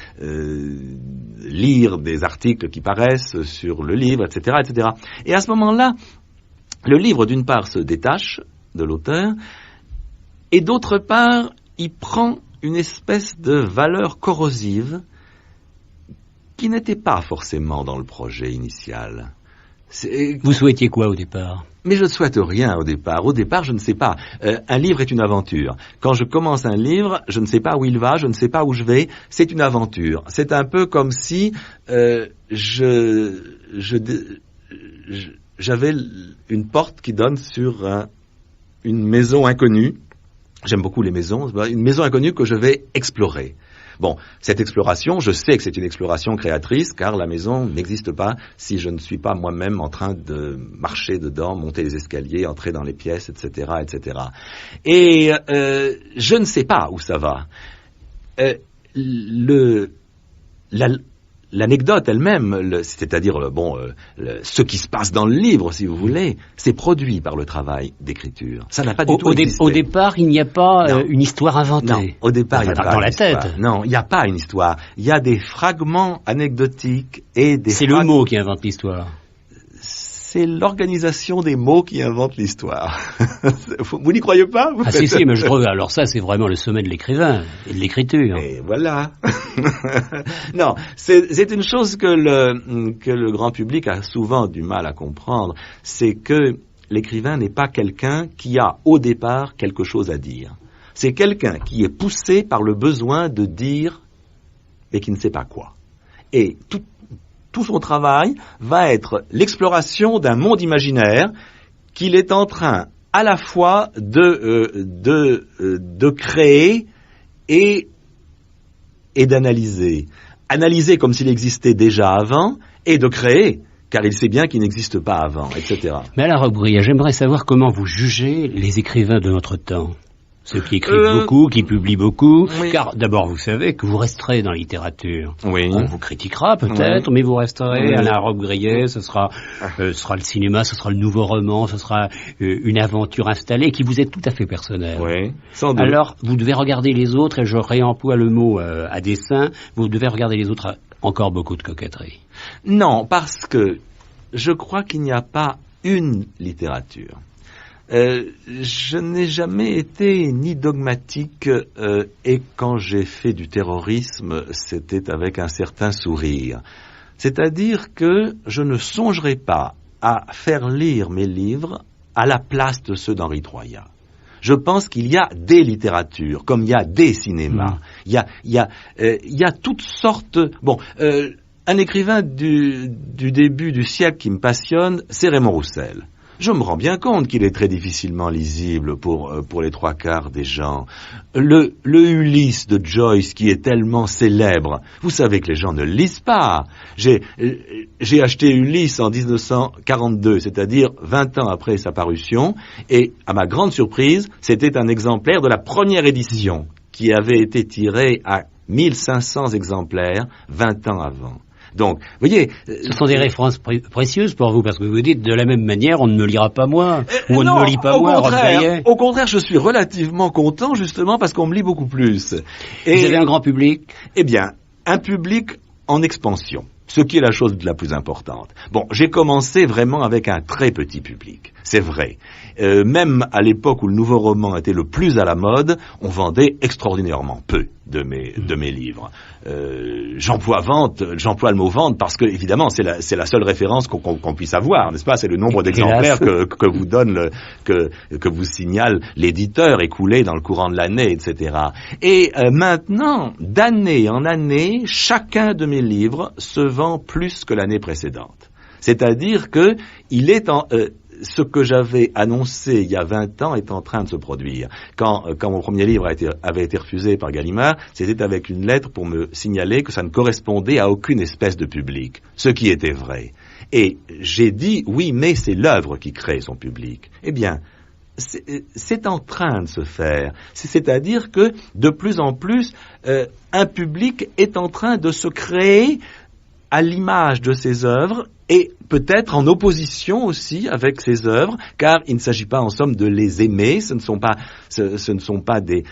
lire des articles qui paraissent sur le livre, etc., etc. Et à ce moment-là, le livre, d'une part, se détache de l'auteur, et d'autre part, il prend une espèce de valeur corrosive qui n'était pas forcément dans le projet initial. Vous souhaitiez quoi au départ ? Mais je ne souhaite rien au départ. Au départ, je ne sais pas. Un livre est une aventure. Quand je commence un livre, je ne sais pas où il va, je ne sais pas où je vais. C'est une aventure. C'est un peu comme si j'avais une porte qui donne sur une maison inconnue. J'aime beaucoup les maisons. Une maison inconnue que je vais explorer. Bon, cette exploration, je sais que c'est une exploration créatrice, car la maison n'existe pas si je ne suis pas moi-même en train de marcher dedans, monter les escaliers, entrer dans les pièces, etc., etc. Et je ne sais pas où ça va. L'anecdote elle-même, c'est-à-dire ce qui se passe dans le livre, si vous voulez, c'est produit par le travail d'écriture. Ça n'a pas du tout existé. Au départ, il n'y a pas une histoire inventée. Non, au départ, il n'y a pas dans la tête. Non, il n'y a pas une histoire. Il y a des fragments anecdotiques et des. C'est le mot qui invente l'histoire. C'est l'organisation des mots qui invente l'histoire. Vous n'y croyez pas vous? Si, mais je trouve, alors ça, c'est vraiment le sommet de l'écrivain et de l'écriture. Et voilà. Non, c'est une chose que le grand public a souvent du mal à comprendre, c'est que l'écrivain n'est pas quelqu'un qui a au départ quelque chose à dire. C'est quelqu'un qui est poussé par le besoin de dire, mais qui ne sait pas quoi. Et tout son travail va être l'exploration d'un monde imaginaire qu'il est en train à la fois de créer et d'analyser. Analyser comme s'il existait déjà avant, et de créer, car il sait bien qu'il n'existe pas avant, etc. Mais alors, Brouillat, j'aimerais savoir comment vous jugez les écrivains de notre temps. Ceux qui écrivent beaucoup, qui publient beaucoup, oui. Car d'abord vous savez que vous resterez dans la littérature. Oui. On vous critiquera peut-être, oui. Mais vous resterez. Oui. Alain Robbe-Grillet, ce sera le cinéma, ce sera le nouveau roman, ce sera une aventure installée qui vous est tout à fait personnelle. Oui, sans doute. Alors vous devez regarder les autres, et je réemploie le mot à dessein, vous devez regarder les autres encore beaucoup de coquetterie. Non, parce que je crois qu'il n'y a pas une littérature. Je n'ai jamais été ni dogmatique, et quand j'ai fait du terrorisme, c'était avec un certain sourire. C'est-à-dire que je ne songerai pas à faire lire mes livres à la place de ceux d'Henri Troyat. Je pense qu'il y a des littératures, comme il y a des cinémas. Il y a toutes sortes. Bon, un écrivain du début du siècle qui me passionne, c'est Raymond Roussel. Je me rends bien compte qu'il est très difficilement lisible pour les trois quarts des gens. Le Ulysse de Joyce, qui est tellement célèbre, vous savez que les gens ne le lisent pas. J'ai acheté Ulysse en 1942, c'est-à-dire 20 ans après sa parution, et à ma grande surprise, c'était un exemplaire de la première édition, qui avait été tiré à 1500 exemplaires 20 ans avant. Donc, vous voyez... Ce sont des références précieuses pour vous, parce que vous dites, de la même manière, on ne me lira pas moi, ou on ne me lit pas moi, Au contraire, je suis relativement content, justement, parce qu'on me lit beaucoup plus. Et vous avez un grand public? Eh bien, un public en expansion, ce qui est la chose la plus importante. Bon, j'ai commencé vraiment avec un très petit public, c'est vrai. Même à l'époque où le nouveau roman était le plus à la mode, on vendait extraordinairement peu de mes livres. J'emploie le mot vente parce que évidemment c'est la seule référence qu'on puisse avoir, n'est-ce pas? C'est le nombre d'exemplaires que vous donne que vous signale l'éditeur écoulé dans le courant de l'année, etc. Et maintenant, d'année en année, chacun de mes livres se vend plus que l'année précédente. C'est-à-dire que il est ce que j'avais annoncé il y a 20 ans est en train de se produire. Quand mon premier livre avait été refusé par Gallimard, c'était avec une lettre pour me signaler que ça ne correspondait à aucune espèce de public, ce qui était vrai. Et j'ai dit, oui, mais c'est l'œuvre qui crée son public. Eh bien, c'est en train de se faire. C'est-à-dire que, de plus en plus, un public est en train de se créer à l'image de ses œuvres et peut-être en opposition aussi avec ces œuvres, car il ne s'agit pas en somme de les aimer, ce ne sont pas des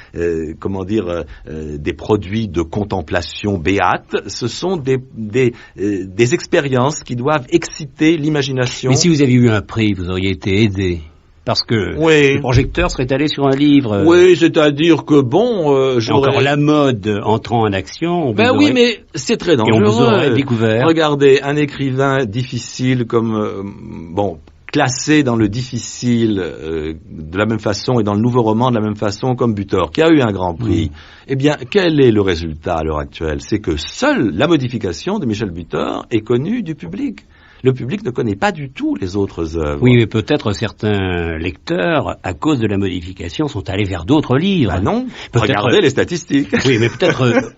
des produits de contemplation béate, ce sont des expériences qui doivent exciter l'imagination. Mais si vous aviez eu un prix, vous auriez été aidé. Parce que le projecteur serait allé sur un livre. Oui, c'est-à-dire que encore la mode entrant en action. Oui, mais c'est très dangereux. Et on vous aurait découvert. Regardez, un écrivain difficile classé dans le difficile de la même façon et dans le nouveau roman de la même façon comme Butor, qui a eu un grand prix. Eh bien, quel est le résultat à l'heure actuelle? C'est que seule la modification de Michel Butor est connue du public. Le public ne connaît pas du tout les autres œuvres. Oui, mais peut-être certains lecteurs, à cause de la modification, sont allés vers d'autres livres. Ben non, regardez les statistiques. Oui, mais peut-être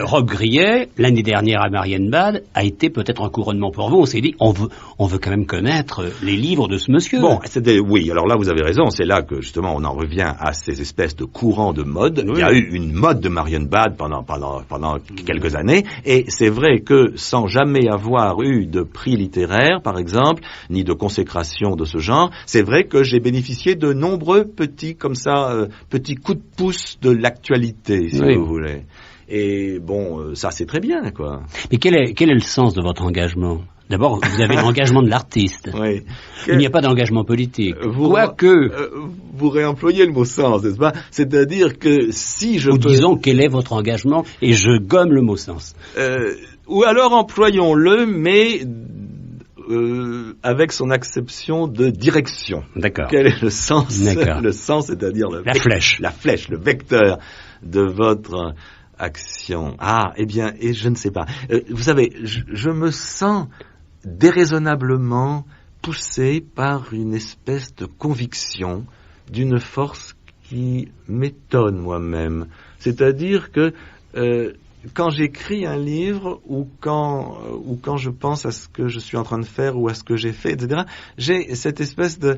Rob Grillet, l'année dernière à Marienbad, a été peut-être un couronnement pour vous. On s'est dit, on veut quand même connaître les livres de ce monsieur. Bon, oui, alors là vous avez raison, c'est là que justement on en revient à ces espèces de courants de mode. Oui. Il y a eu une mode de Marienbad pendant quelques années, et c'est vrai que sans jamais avoir eu de prix littéraire, par exemple, ni de consécration de ce genre, c'est vrai que j'ai bénéficié de nombreux petits coups de pouce de l'actualité, si vous voulez. Et ça c'est très bien, quoi. Mais quel est le sens de votre engagement? D'abord, vous avez l'engagement de l'artiste. Oui. Il n'y a pas d'engagement politique. Vous réemployez le mot sens, n'est-ce pas? C'est-à-dire que si je disons quel est votre engagement, et je gomme le mot sens. Ou alors employons-le, mais avec son acception de direction. D'accord. Quel est le sens? D'accord. Le sens, c'est-à-dire la flèche. La flèche, le vecteur de votre action. Eh bien, et je ne sais pas. Vous savez, je me sens déraisonnablement poussé par une espèce de conviction d'une force qui m'étonne moi-même. C'est-à-dire que quand j'écris un livre ou quand je pense à ce que je suis en train de faire ou à ce que j'ai fait, etc., j'ai cette espèce de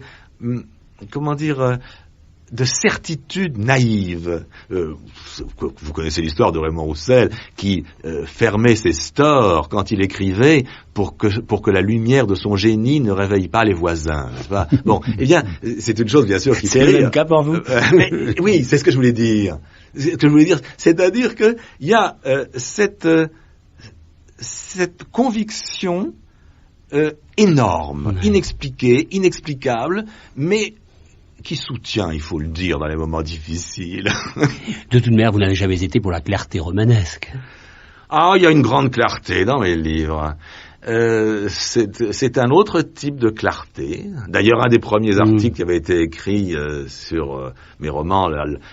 de certitude naïve. Vous connaissez l'histoire de Raymond Roussel qui fermait ses stores quand il écrivait pour que la lumière de son génie ne réveille pas les voisins, n'est-ce pas? Bon, eh bien, c'est une chose bien sûr qui fait rire. C'est le même cas pour vous. Mais oui, c'est ce que je voulais dire. C'est-à-dire que il y a cette conviction énorme, inexpliquée, inexplicable, mais qui soutient, il faut le dire, dans les moments difficiles. De toute manière, vous n'avez jamais été pour la clarté romanesque. Il y a une grande clarté dans mes livres. C'est un autre type de clarté. D'ailleurs, un des premiers articles qui avait été écrit sur mes romans,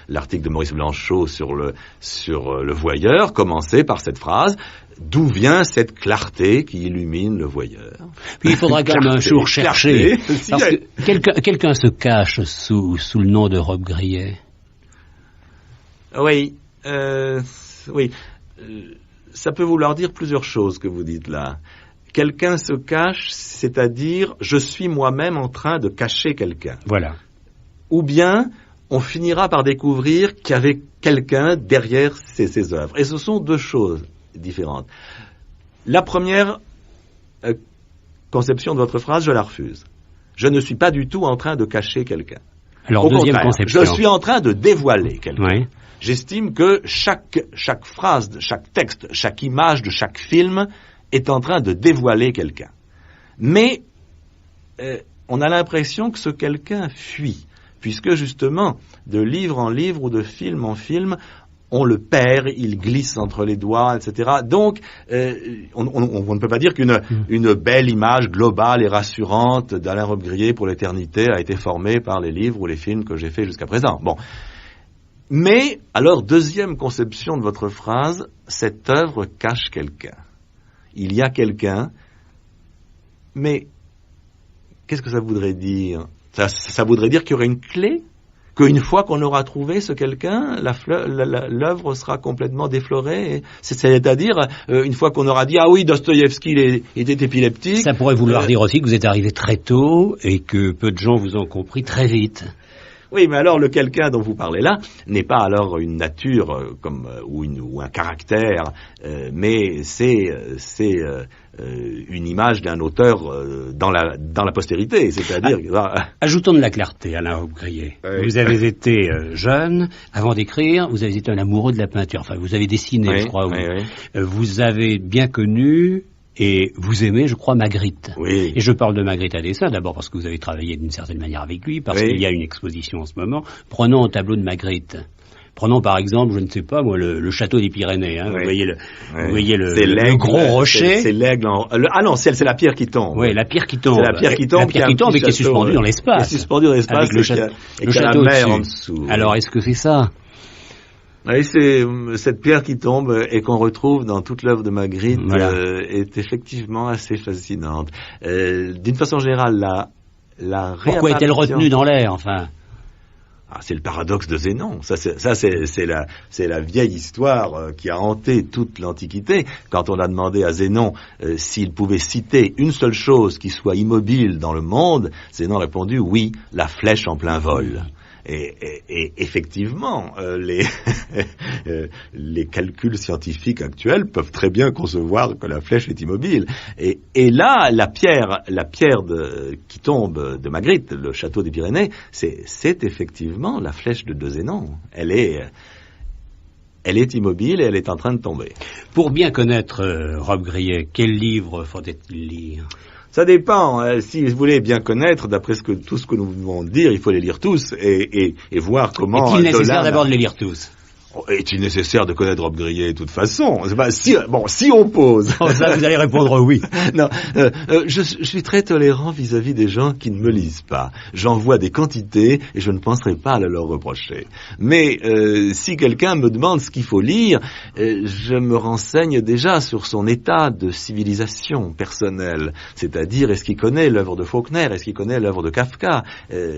l'article de Maurice Blanchot sur le voyeur, commençait par cette phrase: d'où vient cette clarté qui illumine le voyeur? Puis il faudra quand même un jour chercher, parce que quelqu'un se cache sous le nom de Rob Grillet. Oui, ça peut vouloir dire plusieurs choses que vous dites là. Quelqu'un se cache, c'est-à-dire je suis moi-même en train de cacher quelqu'un. Voilà. Ou bien on finira par découvrir qu'il y avait quelqu'un derrière ces œuvres. Et ce sont deux choses différentes. La première conception de votre phrase, je la refuse. Je ne suis pas du tout en train de cacher quelqu'un. Alors, deuxième conception. Je suis en train de dévoiler quelqu'un. Oui. J'estime que chaque phrase, chaque texte, chaque image de chaque film est en train de dévoiler quelqu'un. Mais on a l'impression que ce quelqu'un fuit, puisque justement, de livre en livre ou de film en film, on le perd, il glisse entre les doigts, etc. Donc, on ne peut pas dire qu'une belle image globale et rassurante d'Alain Robbe-Grillet pour l'éternité a été formée par les livres ou les films que j'ai faits jusqu'à présent. Bon. Mais, alors, deuxième conception de votre phrase, cette œuvre cache quelqu'un. Il y a quelqu'un, mais qu'est-ce que ça voudrait dire? Ça voudrait dire qu'il y aurait une clé? Qu'une fois qu'on aura trouvé ce quelqu'un, l'œuvre sera complètement déflorée. C'est-à-dire, une fois qu'on aura dit, ah oui, Dostoïevski était épileptique. Ça pourrait vouloir dire aussi que vous êtes arrivé très tôt et que peu de gens vous ont compris très vite. Oui, mais alors le quelqu'un dont vous parlez là n'est pas alors une nature ou un caractère, mais c'est une image d'un auteur dans la postérité, c'est-à-dire... Ajoutons de la clarté, Alain Robbe-Grillet. Oui. Vous avez été jeune, avant d'écrire, vous avez été un amoureux de la peinture. Enfin, vous avez dessiné, oui, je crois. Oui. Vous avez bien connu... Et vous aimez, je crois, Magritte. Oui. Et je parle de Magritte à dessein, d'abord parce que vous avez travaillé d'une certaine manière avec lui, parce qu'il y a une exposition en ce moment. Prenons un tableau de Magritte. Prenons par exemple, je ne sais pas moi, le château des Pyrénées. Hein. Vous voyez le gros rocher. C'est l'aigle. Ah non, c'est la pierre qui tombe. Oui, la pierre qui tombe. C'est la pierre qui tombe, et qui est suspendue dans l'espace. Qui est suspendue dans l'espace avec le château la mer en dessous. Alors, est-ce que c'est ça? Oui, c'est cette pierre qui tombe et qu'on retrouve dans toute l'œuvre de Magritte, est effectivement assez fascinante. D'une façon générale, la pourquoi est-elle retenue dans l'air, enfin? C'est le paradoxe de Zénon. C'est la vieille histoire qui a hanté toute l'Antiquité. Quand on a demandé à Zénon s'il pouvait citer une seule chose qui soit immobile dans le monde, Zénon a répondu oui, la flèche en plein vol. Et effectivement, les calculs scientifiques actuels peuvent très bien concevoir que la flèche est immobile. Et là, la pierre qui tombe de Magritte, le château des Pyrénées, c'est effectivement la flèche de Zénon. Elle est immobile et elle est en train de tomber. Pour bien connaître Robbe-Grillet, quel livre faudrait-il lire? Ça dépend. Si vous voulez bien connaître, d'après tout ce que nous venons de dire, il faut les lire tous et voir comment... Est-il nécessaire d'abord de les lire tous? Est-il nécessaire de connaître Robbe-Grillet de toute façon? Si on pose... Ça, vous allez répondre oui. Non, je suis très tolérant vis-à-vis des gens qui ne me lisent pas. J'en vois des quantités et je ne penserai pas à le leur reprocher. Mais si quelqu'un me demande ce qu'il faut lire, je me renseigne déjà sur son état de civilisation personnelle. C'est-à-dire, est-ce qu'il connaît l'œuvre de Faulkner? Est-ce qu'il connaît l'œuvre de Kafka?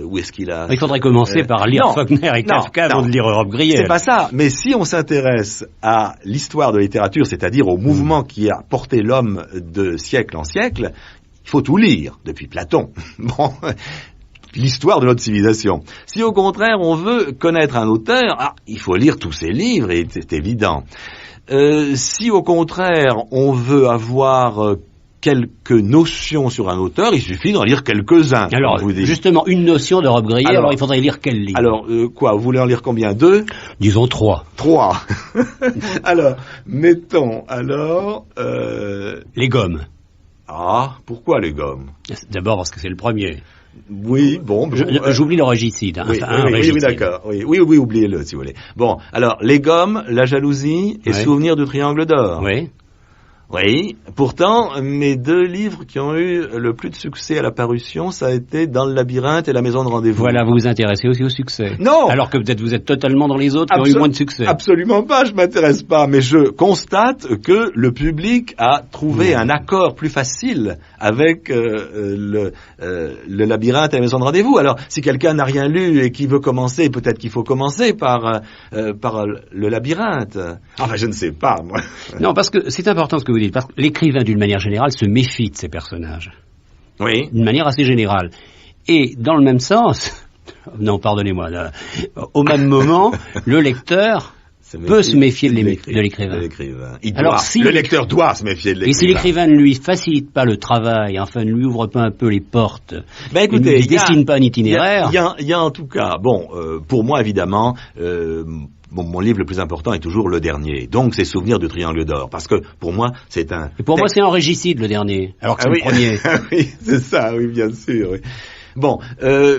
Ou est-ce qu'il a... Il faudrait commencer par lire Faulkner et Kafka avant de lire Robbe-Grillet. C'est pas ça. Mais si on s'intéresse à l'histoire de la littérature, c'est-à-dire au mouvement qui a porté l'homme de siècle en siècle, il faut tout lire, depuis Platon. L'histoire de notre civilisation. Si au contraire on veut connaître un auteur, il faut lire tous ses livres, et c'est évident. Si au contraire on veut avoir quelques notions sur un auteur, il suffit d'en lire quelques-uns. Alors, justement, une notion de Robbe-Grillet, alors il faudrait lire quel livre? Alors, vous voulez en lire combien? 2? Disons 3. 3. Alors, mettons, Les Gommes. Pourquoi Les Gommes? D'abord parce que c'est le premier. Oui, bon... J'oublie le régicide. Oui, d'accord. Oui, oubliez-le, si vous voulez. Bon, alors, Les Gommes, La jalousie et Souvenir du triangle d'or. Oui. Oui, pourtant, mes 2 livres qui ont eu le plus de succès à la parution, ça a été Dans le labyrinthe et La maison de rendez-vous. Voilà, vous vous intéressez aussi au succès. Non! Alors que peut-être vous êtes totalement dans les autres qui ont eu moins de succès. Absolument pas, je m'intéresse pas, mais je constate que le public a trouvé un accord plus facile avec le labyrinthe et La maison de rendez-vous. Alors, si quelqu'un n'a rien lu et qui veut commencer, peut-être qu'il faut commencer par le labyrinthe. Enfin, je ne sais pas, moi. Non, parce que c'est important ce que vous dites, parce que l'écrivain, d'une manière générale, se méfie de ses personnages. Oui. D'une manière assez générale. Et dans le même sens, non, pardonnez-moi, là, au même moment, le lecteur peut se méfier de l'écrivain. Le lecteur doit se méfier de l'écrivain. Et si l'écrivain ne lui facilite pas le travail, enfin ne lui ouvre pas un peu les portes, écoutez, ne dessine pas un itinéraire... Il y a en tout cas, pour moi évidemment... mon livre le plus important est toujours le dernier. Donc, c'est Souvenir du triangle d'or. Parce que, pour moi, c'est un... Et pour moi, c'est un régicide, le dernier. Alors que c'est le premier. Oui, c'est ça, oui, bien sûr. Oui. Bon,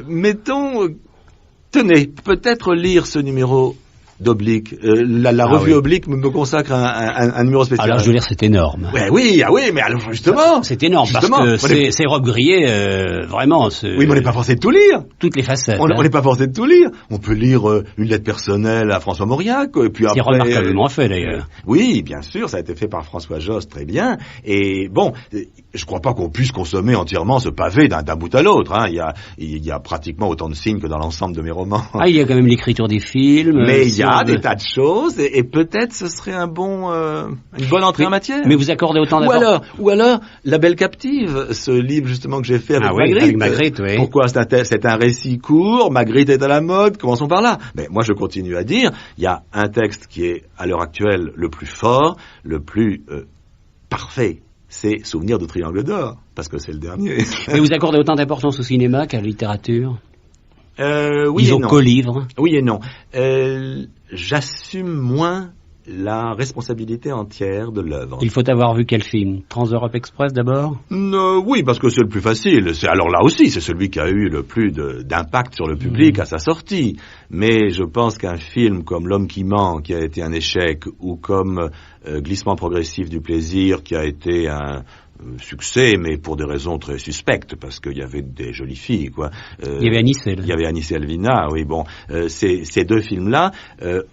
mettons... Tenez, peut-être lire ce numéro d'Oblique. La revue Oblique me consacre un numéro spécial. Alors, je veux dire, c'est énorme. Oui, mais alors, justement... C'est énorme, parce que c'est Robbe-Grillet, vraiment... Oui, mais on n'est pas forcé de tout lire. Toutes les facettes. On n'est pas forcé de tout lire. On peut lire une lettre personnelle à François Mauriac, et puis après... C'est remarquablement fait, d'ailleurs. Oui, bien sûr, ça a été fait par François Josse, très bien. Et bon, je crois pas qu'on puisse consommer entièrement ce pavé d'un bout à l'autre. Hein. Il y a pratiquement autant de signes que dans l'ensemble de mes romans. Ah, il y a quand même l'écriture des films. Mais il y a des tas de choses, et peut-être ce serait une bonne entrée en matière. Mais vous accordez autant d'importance. Ou alors, La Belle Captive, ce livre justement que j'ai fait avec Magritte. Avec Magritte, oui. Pourquoi c'est un récit court, Magritte est à la mode, commençons par là. Mais moi je continue à dire, il y a un texte qui est à l'heure actuelle le plus fort, le plus parfait. C'est Souvenir de Triangle d'Or, parce que c'est le dernier. Mais vous accordez autant d'importance au cinéma qu'à la littérature? Oui Disons et non. co-livre. Oui et non. J'assume moins la responsabilité entière de l'œuvre. Il faut avoir vu quel film? Trans-Europe Express d'abord? Oui, parce que c'est le plus facile. Alors là aussi, c'est celui qui a eu le plus d'impact sur le public à sa sortie. Mais je pense qu'un film comme L'Homme qui ment, qui a été un échec, ou comme Glissement progressif du plaisir, qui a été un succès, mais pour des raisons très suspectes, parce qu'il y avait des jolies filles, quoi. Il y avait Anicet. Il y avait Anicet Elvina, oui, bon. Ces deux films-là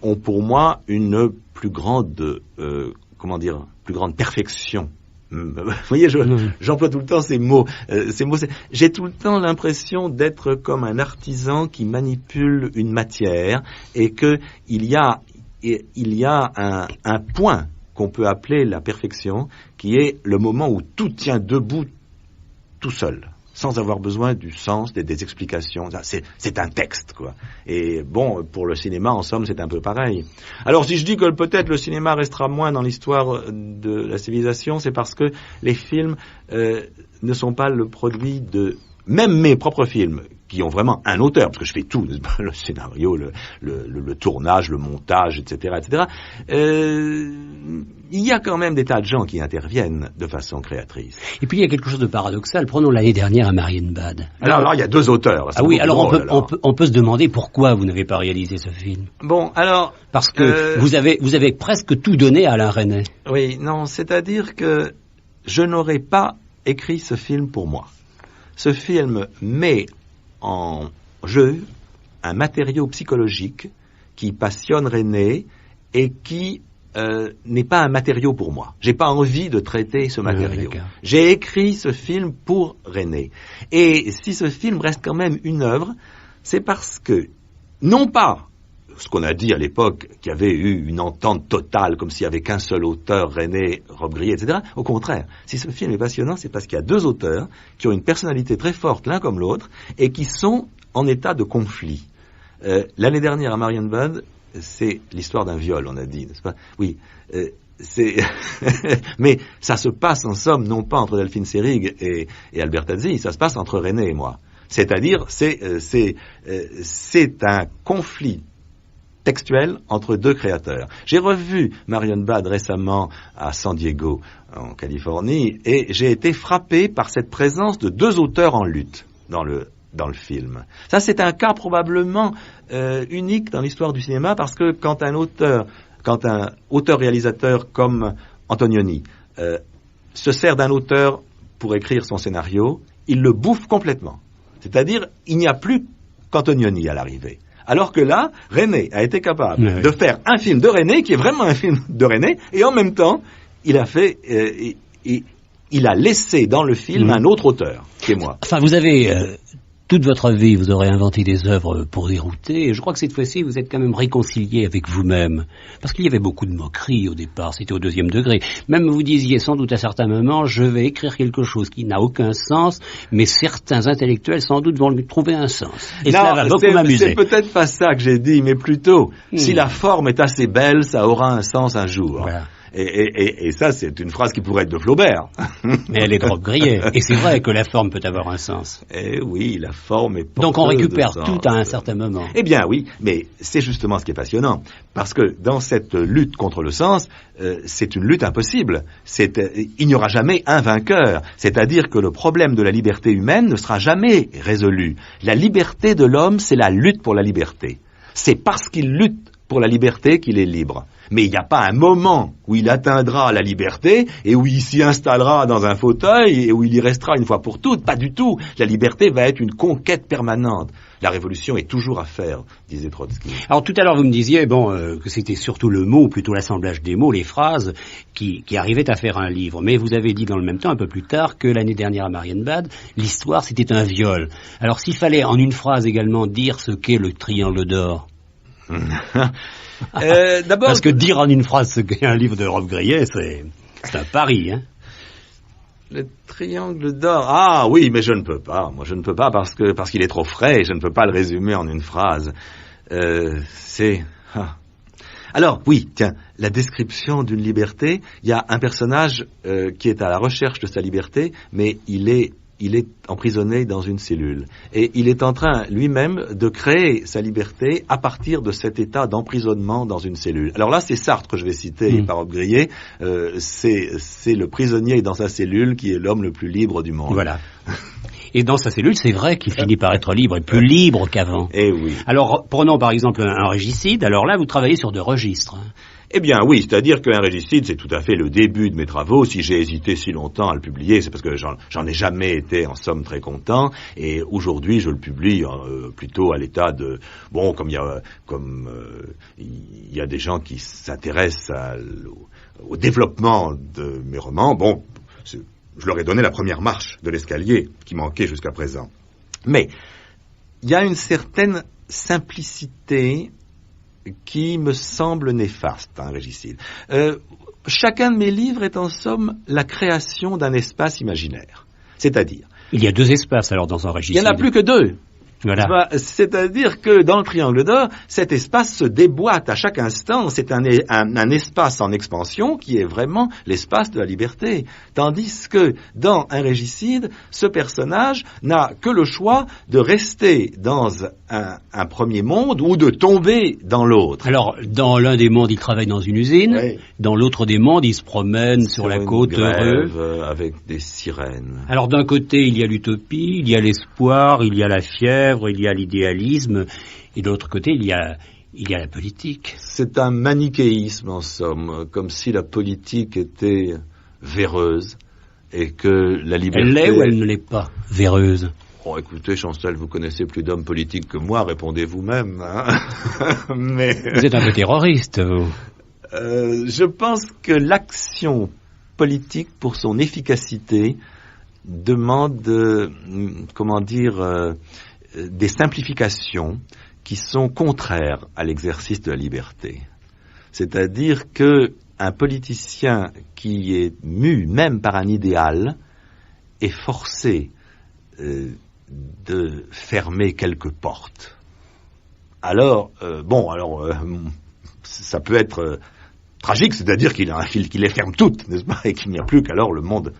ont pour moi une plus grande, plus grande perfection. Vous voyez, j'emploie tout le temps ces mots. J'ai tout le temps l'impression d'être comme un artisan qui manipule une matière, et que il y a un point qu'on peut appeler la perfection, qui est le moment où tout tient debout tout seul, sans avoir besoin du sens, des explications. C'est un texte, quoi. Et bon, pour le cinéma, en somme, c'est un peu pareil. Alors, si je dis que peut-être le cinéma restera moins dans l'histoire de la civilisation, c'est parce que les films ne sont pas le produit de... Même mes propres films, qui ont vraiment un auteur, parce que je fais tout, le scénario, le tournage, le montage, etc., etc., il y a quand même des tas de gens qui interviennent de façon créatrice. Et puis il y a quelque chose de paradoxal. Prenons l'année dernière à Marienbad. Alors il y a deux auteurs. Ah oui, alors on peut se demander pourquoi vous n'avez pas réalisé ce film. Bon, alors... Parce que vous avez presque tout donné à Alain Resnais. Oui, non, c'est-à-dire que je n'aurais pas écrit ce film pour moi. Ce film met en jeu un matériau psychologique qui passionne Resnais et qui n'est pas un matériau pour moi. J'ai pas envie de traiter ce matériau. J'ai écrit ce film pour Resnais. Et si ce film reste quand même une œuvre, c'est parce que, non pas ce qu'on a dit à l'époque, qu'il y avait eu une entente totale, comme s'il n'y avait qu'un seul auteur, Resnais, Robbe-Grillet, etc. Au contraire, si ce film est passionnant, c'est parce qu'il y a deux auteurs qui ont une personnalité très forte l'un comme l'autre et qui sont en état de conflit. L'année dernière à Marienbad, c'est l'histoire d'un viol, on a dit, n'est-ce pas? Oui, mais ça se passe en somme non pas entre Delphine Seyrig et Albert Azy, ça se passe entre Resnais et moi. C'est-à-dire, c'est un conflit textuel entre deux créateurs. J'ai revu Marienbad récemment à San Diego, en Californie, et j'ai été frappé par cette présence de deux auteurs en lutte dans le film. Ça, c'est un cas probablement unique dans l'histoire du cinéma, parce que quand un auteur-réalisateur comme Antonioni se sert d'un auteur pour écrire son scénario, il le bouffe complètement. C'est-à-dire, il n'y a plus qu'Antonioni à l'arrivée. Alors que là, Resnais a été capable de faire un film de Resnais qui est vraiment un film de Resnais, et en même temps, il a laissé dans le film un autre auteur, qui est moi. Enfin, vous avez toute votre vie, vous aurez inventé des œuvres pour dérouter, et je crois que cette fois-ci, vous êtes quand même réconcilié avec vous-même. Parce qu'il y avait beaucoup de moqueries au départ, c'était au deuxième degré. Même vous disiez sans doute à certains moments, je vais écrire quelque chose qui n'a aucun sens, mais certains intellectuels sans doute vont lui trouver un sens. Et cela va beaucoup m'amuser. C'est peut-être pas ça que j'ai dit, mais plutôt, si la forme est assez belle, ça aura un sens un jour. Voilà. Et ça, c'est une phrase qui pourrait être de Flaubert. Mais elle est de Robbe-Grillet. Et c'est vrai que la forme peut avoir un sens. Eh oui, la forme est porteuse. Donc on récupère tout à un certain moment. Eh bien oui, mais c'est justement ce qui est passionnant. Parce que dans cette lutte contre le sens, c'est une lutte impossible. Il n'y aura jamais un vainqueur. C'est-à-dire que le problème de la liberté humaine ne sera jamais résolu. La liberté de l'homme, c'est la lutte pour la liberté. C'est parce qu'il lutte pour la liberté qu'il est libre. Mais il n'y a pas un moment où il atteindra la liberté et où il s'y installera dans un fauteuil et où il y restera une fois pour toutes. Pas du tout. La liberté va être une conquête permanente. La révolution est toujours à faire, disait Trotsky. Alors tout à l'heure vous me disiez que c'était surtout le mot, ou plutôt l'assemblage des mots, les phrases, qui arrivaient à faire un livre. Mais vous avez dit dans le même temps, un peu plus tard, que l'année dernière à Marienbad, l'histoire c'était un viol. Alors s'il fallait en une phrase également dire ce qu'est le triangle d'or. D'abord, parce que dire en une phrase ce qu'est un livre de Robbe-Grillet, c'est un pari, hein. Le triangle d'or. Ah oui, mais je ne peux pas. Moi, je ne peux pas parce qu'il est trop frais et je ne peux pas le résumer en une phrase. Alors, oui, tiens, la description d'une liberté. Il y a un personnage qui est à la recherche de sa liberté, mais il est emprisonné dans une cellule. Et il est en train lui-même de créer sa liberté à partir de cet état d'emprisonnement dans une cellule. Alors là, c'est Sartre que je vais citer par Robbe-Grillet. C'est le prisonnier dans sa cellule qui est l'homme le plus libre du monde. Voilà. Et dans sa cellule, c'est vrai qu'il finit par être libre, et plus libre qu'avant. Eh oui. Alors, prenons par exemple un régicide. Alors là, vous travaillez sur 2 registres. Eh bien oui, c'est-à-dire qu'un régicide, c'est tout à fait le début de mes travaux. Si j'ai hésité si longtemps à le publier, c'est parce que j'en ai jamais été en somme très content. Et aujourd'hui, je le publie plutôt à l'état de... Bon, comme il y a des gens qui s'intéressent au développement de mes romans, bon, je leur ai donné la première marche de l'escalier qui manquait jusqu'à présent. Mais il y a une certaine simplicité qui me semble néfaste, un régicide. Chacun de mes livres est en somme la création d'un espace imaginaire. C'est-à-dire... Il y a 2 espaces alors dans un régicide. Il n'y en a plus que 2. Voilà. C'est-à-dire que dans le triangle d'or, cet espace se déboîte à chaque instant. C'est un espace en expansion qui est vraiment l'espace de la liberté. Tandis que dans un régicide, ce personnage n'a que le choix de rester dans un premier monde ou de tomber dans l'autre. Alors, dans l'un des mondes, il travaille dans une usine. Oui. Dans l'autre des mondes, il se promène sur la côte heureux. Avec des sirènes. Alors, d'un côté, il y a l'utopie, il y a l'espoir, il y a la fièvre, il y a l'idéalisme, et de l'autre côté, il y a la politique. C'est un manichéisme, en somme, comme si la politique était véreuse, et que la liberté... Elle l'est ou elle ne l'est pas, véreuse? Oh, écoutez, Chancel, vous connaissez plus d'hommes politiques que moi, répondez vous-même. Hein. Mais... Vous êtes un peu terroriste, vous. Je pense que l'action politique, pour son efficacité, demande, des simplifications qui sont contraires à l'exercice de la liberté. C'est-à-dire que un politicien qui est mu même par un idéal est forcé de fermer quelques portes. Alors, ça peut être tragique, c'est-à-dire qu'il les ferme toutes, n'est-ce pas, et qu'il n'y a plus qu'alors le monde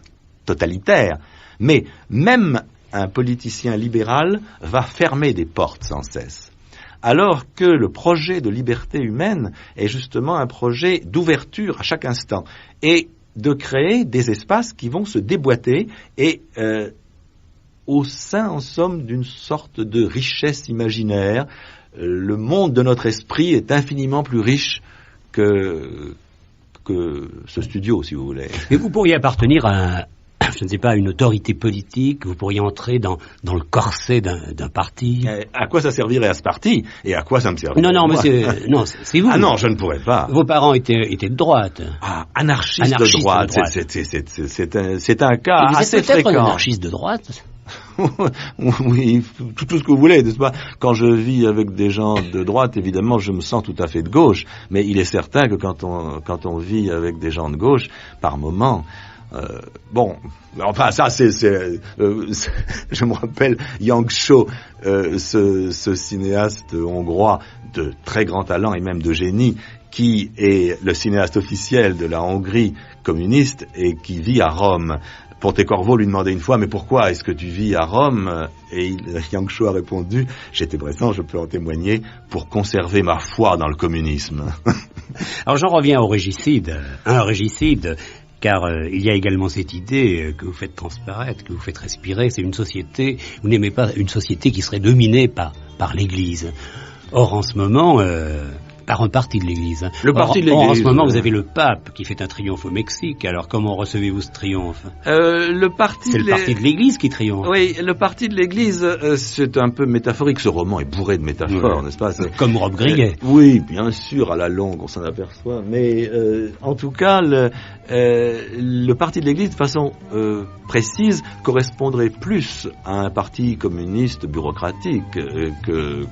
totalitaire. Mais même un politicien libéral va fermer des portes sans cesse. Alors que le projet de liberté humaine est justement un projet d'ouverture à chaque instant et de créer des espaces qui vont se déboîter et au sein, en somme, d'une sorte de richesse imaginaire. Le monde de notre esprit est infiniment plus riche que ce studio, si vous voulez. Mais vous pourriez appartenir à je ne sais pas, une autorité politique, vous pourriez entrer dans le corset d'un parti. À quoi ça servirait à ce parti? Et à quoi ça me servirait? Non, mais c'est vous. Ah non, je ne pourrais pas. Vos parents étaient de droite. Ah, anarchiste de droite. C'est un cas assez fréquent. Vous êtes peut-être un anarchiste de droite? Oui, tout ce que vous voulez, n'est-ce pas? Quand je vis avec des gens de droite, évidemment, je me sens tout à fait de gauche. Mais il est certain que quand on vit avec des gens de gauche, par moments... je me rappelle Yang Cho, ce cinéaste hongrois de très grand talent et même de génie, qui est le cinéaste officiel de la Hongrie communiste et qui vit à Rome. Pontecorvo lui demandait une fois, mais pourquoi est-ce que tu vis à Rome? Et Yang Cho a répondu, j'étais présent, je peux en témoigner, pour conserver ma foi dans le communisme. Alors j'en reviens au régicide. Un régicide, car il y a également cette idée que vous faites transparaître, que vous faites respirer, c'est une société, vous n'aimez pas une société qui serait dominée par l'Église. Or en ce moment, Par un parti de l'Église. Le parti de l'Église. En ce moment, vous avez le pape qui fait un triomphe au Mexique. Alors, comment recevez-vous ce triomphe? C'est le parti de l'Église qui triomphe. Oui, le parti de l'Église, c'est un peu métaphorique. Ce roman est bourré de métaphores, n'est-ce pas? Comme Rob Griguet. Oui, bien sûr, à la longue, on s'en aperçoit. Mais en tout cas, le parti de l'Église, de façon précise, correspondrait plus à un parti communiste bureaucratique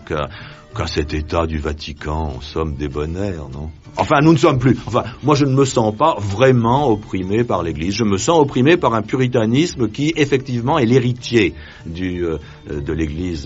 qu'à cet État du Vatican, en somme débonnaire, non? Enfin, nous ne sommes plus. Enfin, moi, je ne me sens pas vraiment opprimé par l'Église. Je me sens opprimé par un puritanisme qui, effectivement, est l'héritier de l'Église.